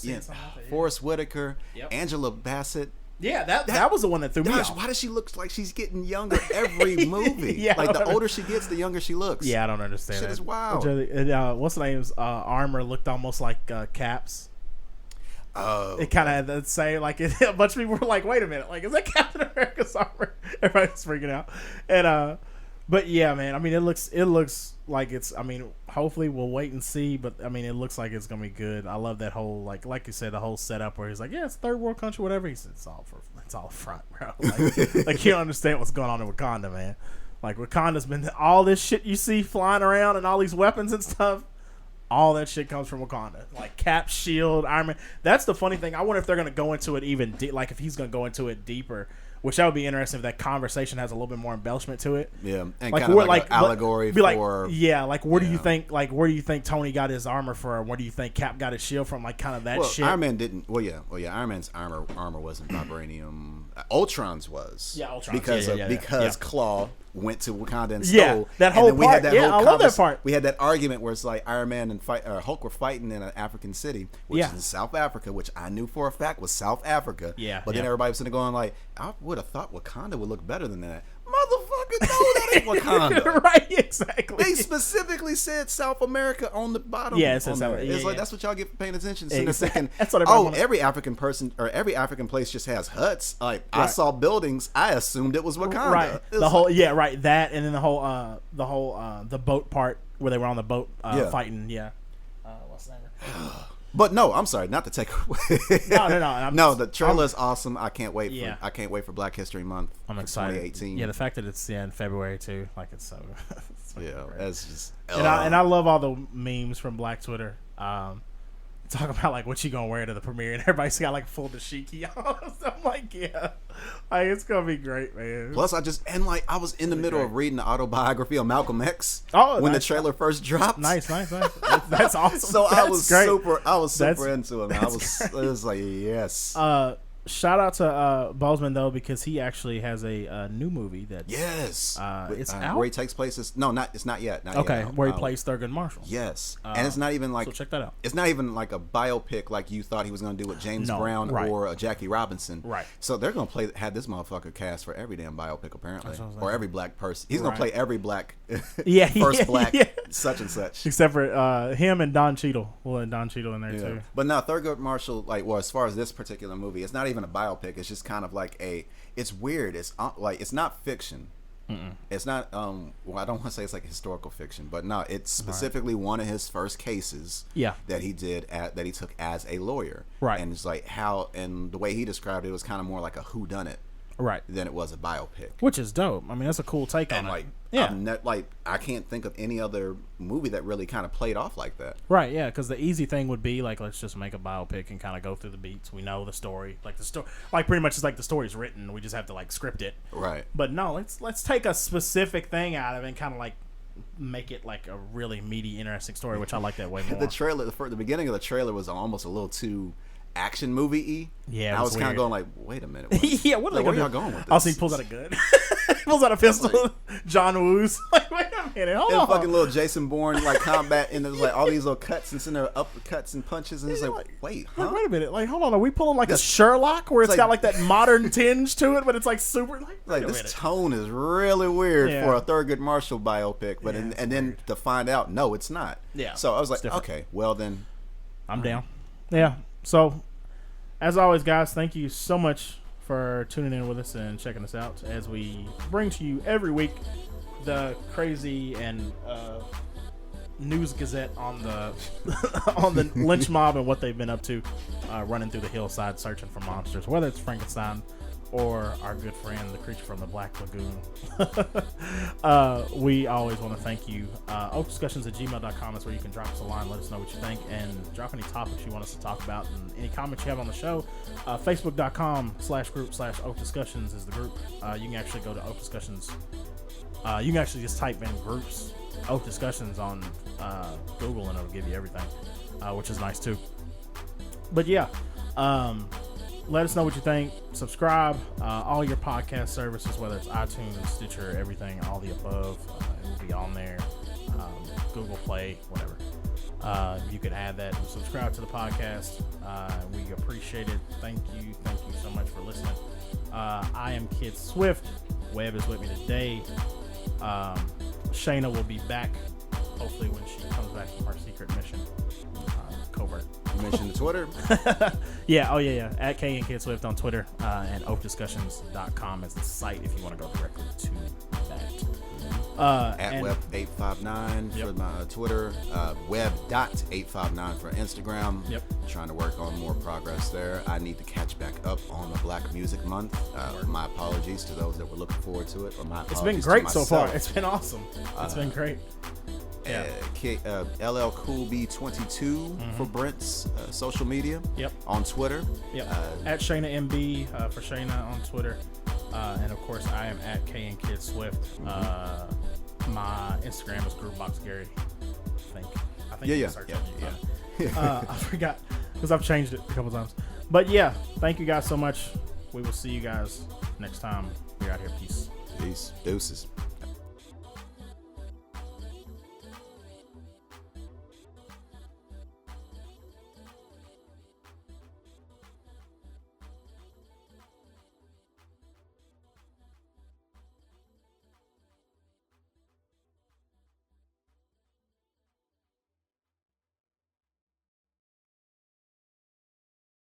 Forrest Whitaker, yep. Angela Bassett. Yeah, that was the one that threw me off. Why does she look like she's getting younger every movie? Yeah, like the older she gets, the younger she looks. Yeah, I don't understand. Shit that. Is wild. What's the name's armor looked almost like Cap's. It kind of had the same, like a bunch of people were like, "Wait a minute, like is that Captain America's armor?" Everybody was freaking out, and but yeah, man. I mean, it looks like it's. I mean, hopefully we'll wait and see, but I mean, it looks like it's gonna be good. I love that whole like you said, the whole setup where he's like, "Yeah, it's third world country, whatever." He said, "It's all front, bro." Like you don't understand what's going on in Wakanda, man. Like Wakanda's been all this shit you see flying around and all these weapons and stuff. All that shit comes from Wakanda, like Cap, Shield, Iron Man. That's the funny thing. I wonder if they're gonna go into it even like if he's gonna go into it deeper. Which that would be interesting if that conversation has a little bit more embellishment to it. Yeah, and like, kind of like an allegory for. Where do you think Tony got his armor from? Where do you think Cap got his shield from? Like kind of that shit. Iron Man didn't. Well, yeah. Iron Man's armor wasn't vibranium. Ultron's was. Yeah, Ultron's. Because Claw went to Wakanda and stole. Yeah, that whole part. I love that part. We had that argument where it's like Iron Man and Hulk were fighting in an African city, which is in South Africa, which I knew for a fact was South Africa. Yeah. But then everybody was sitting there going like, I would have thought Wakanda would look better than that. Motherfucker, no, that ain't Wakanda. Right, exactly. They specifically said South America on the bottom. Yeah, it's South. It's like that's what y'all get for paying attention. So exactly. That's what every African person or every African place just has huts. Like I saw buildings, I assumed it was Wakanda. Right. The whole that, and then the whole the boat part where they were on the boat fighting. Yeah. What's the name? But no, I'm sorry, not to take away. No. No, the trailer is awesome. I can't wait. Yeah. I can't wait for Black History Month. I'm excited. 2018. Yeah, the fact that it's in February too, like it's so. Yeah, that's just. And I love all the memes from Black Twitter. Talking about like what you gonna wear to the premiere, and everybody's got like full dashiki on. So I'm like, yeah, like it's gonna be great, man. Plus, I was in the middle of reading the autobiography of Malcolm X when the trailer first dropped. Nice. That's awesome. So That's I was great. super into it, man. It was like, yes. Shout out to Bozeman though, because he actually has a new movie that it's out. where he takes place. It's not yet. Where he plays Thurgood Marshall. Yes, and it's not even like so check that out. It's not even like a biopic like you thought he was going to do with James Brown or Jackie Robinson. Right. So they're going to have this motherfucker cast for every damn biopic apparently, or every black person. He's going to play every black, black such and such, except for him and Don Cheadle. We'll let Don Cheadle in there too. But now Thurgood Marshall, as far as this particular movie, it's not even a biopic. It's just kind of like it's weird. It's like it's not fiction. It's not I don't want to say it's like historical fiction, but no, it's specifically one of his first cases that he that he took as a lawyer. Right. And it's like and the way he described it was kind of more like a whodunit. Right. Than it was a biopic. Which is dope. I mean, that's a cool take on it. I can't think of any other movie that really kind of played off like that. Right, yeah, because the easy thing would be, like, let's just make a biopic and kind of go through the beats. We know the story. Like, pretty much it's like the story's written. We just have to, like, script it. Right. But no, let's take a specific thing out of it and kind of, like, make it, like, a really meaty, interesting story, which I like that way more. The beginning of the trailer was almost a little too action movie-y. Yeah, I was kind of going like, wait a minute. Where are y'all going with this? Also, he pulls out a gun. Pulls out a pistol. John Woo's like, wait a minute, hold on. Fucking little Jason Bourne like combat, and there's like all these little cuts and there uppercuts and punches, and it's like, wait, huh? Wait a minute, like, hold on, are we pulling like a Sherlock where it's got like that modern tinge to it, but it's like super like this tone is really weird for a Thurgood Marshall biopic, but and then to find out, no, it's not. Yeah. So I was like, okay, well then, I'm down. Yeah. So, as always, guys, thank you so much for tuning in with us and checking us out as we bring to you every week the crazy and news gazette on the on the lynch mob and what they've been up to, running through the hillside searching for monsters, whether it's Frankenstein or our good friend, the creature from the Black Lagoon. We always want to thank you. oakdiscussions@gmail.com is where you can drop us a line, let us know what you think, and drop any topics you want us to talk about, and any comments you have on the show. Facebook.com/group/oakdiscussions is the group. You can actually go to Oak Discussions. You can actually just type in groups, Oak Discussions on Google, and it'll give you everything, which is nice too. But yeah, let us know what you think. Subscribe. All your podcast services, whether it's iTunes, Stitcher, everything, all the above. It will be on there. Google Play, whatever. You can add that and subscribe to the podcast. We appreciate it. Thank you so much for listening. I am Kid Swift. Webb is with me today. Shayna will be back, hopefully, when she comes back from her secret mission. Covert. You mentioned the Twitter. Yeah. At K and Kid Swift on Twitter, and oakdiscussions.com is the site if you want to go directly to that. At Web859 for my Twitter, Web.859 for Instagram. Yep. Trying to work on more progress there. I need to catch back up on the Black Music Month. My apologies to those that were looking forward to it. Or my it's been great so far. It's been awesome. It's been great. Yeah. LL Cool B22 for Brent's social media. Yep. On Twitter. Yep. At Shayna MB for Shayna on Twitter. And of course, I am at K and Kid Swift. My Instagram is GroupBoxGary. I think. Yeah. I forgot because I've changed it a couple times. But yeah, thank you guys so much. We will see you guys next time. We're out here. Peace. Deuces.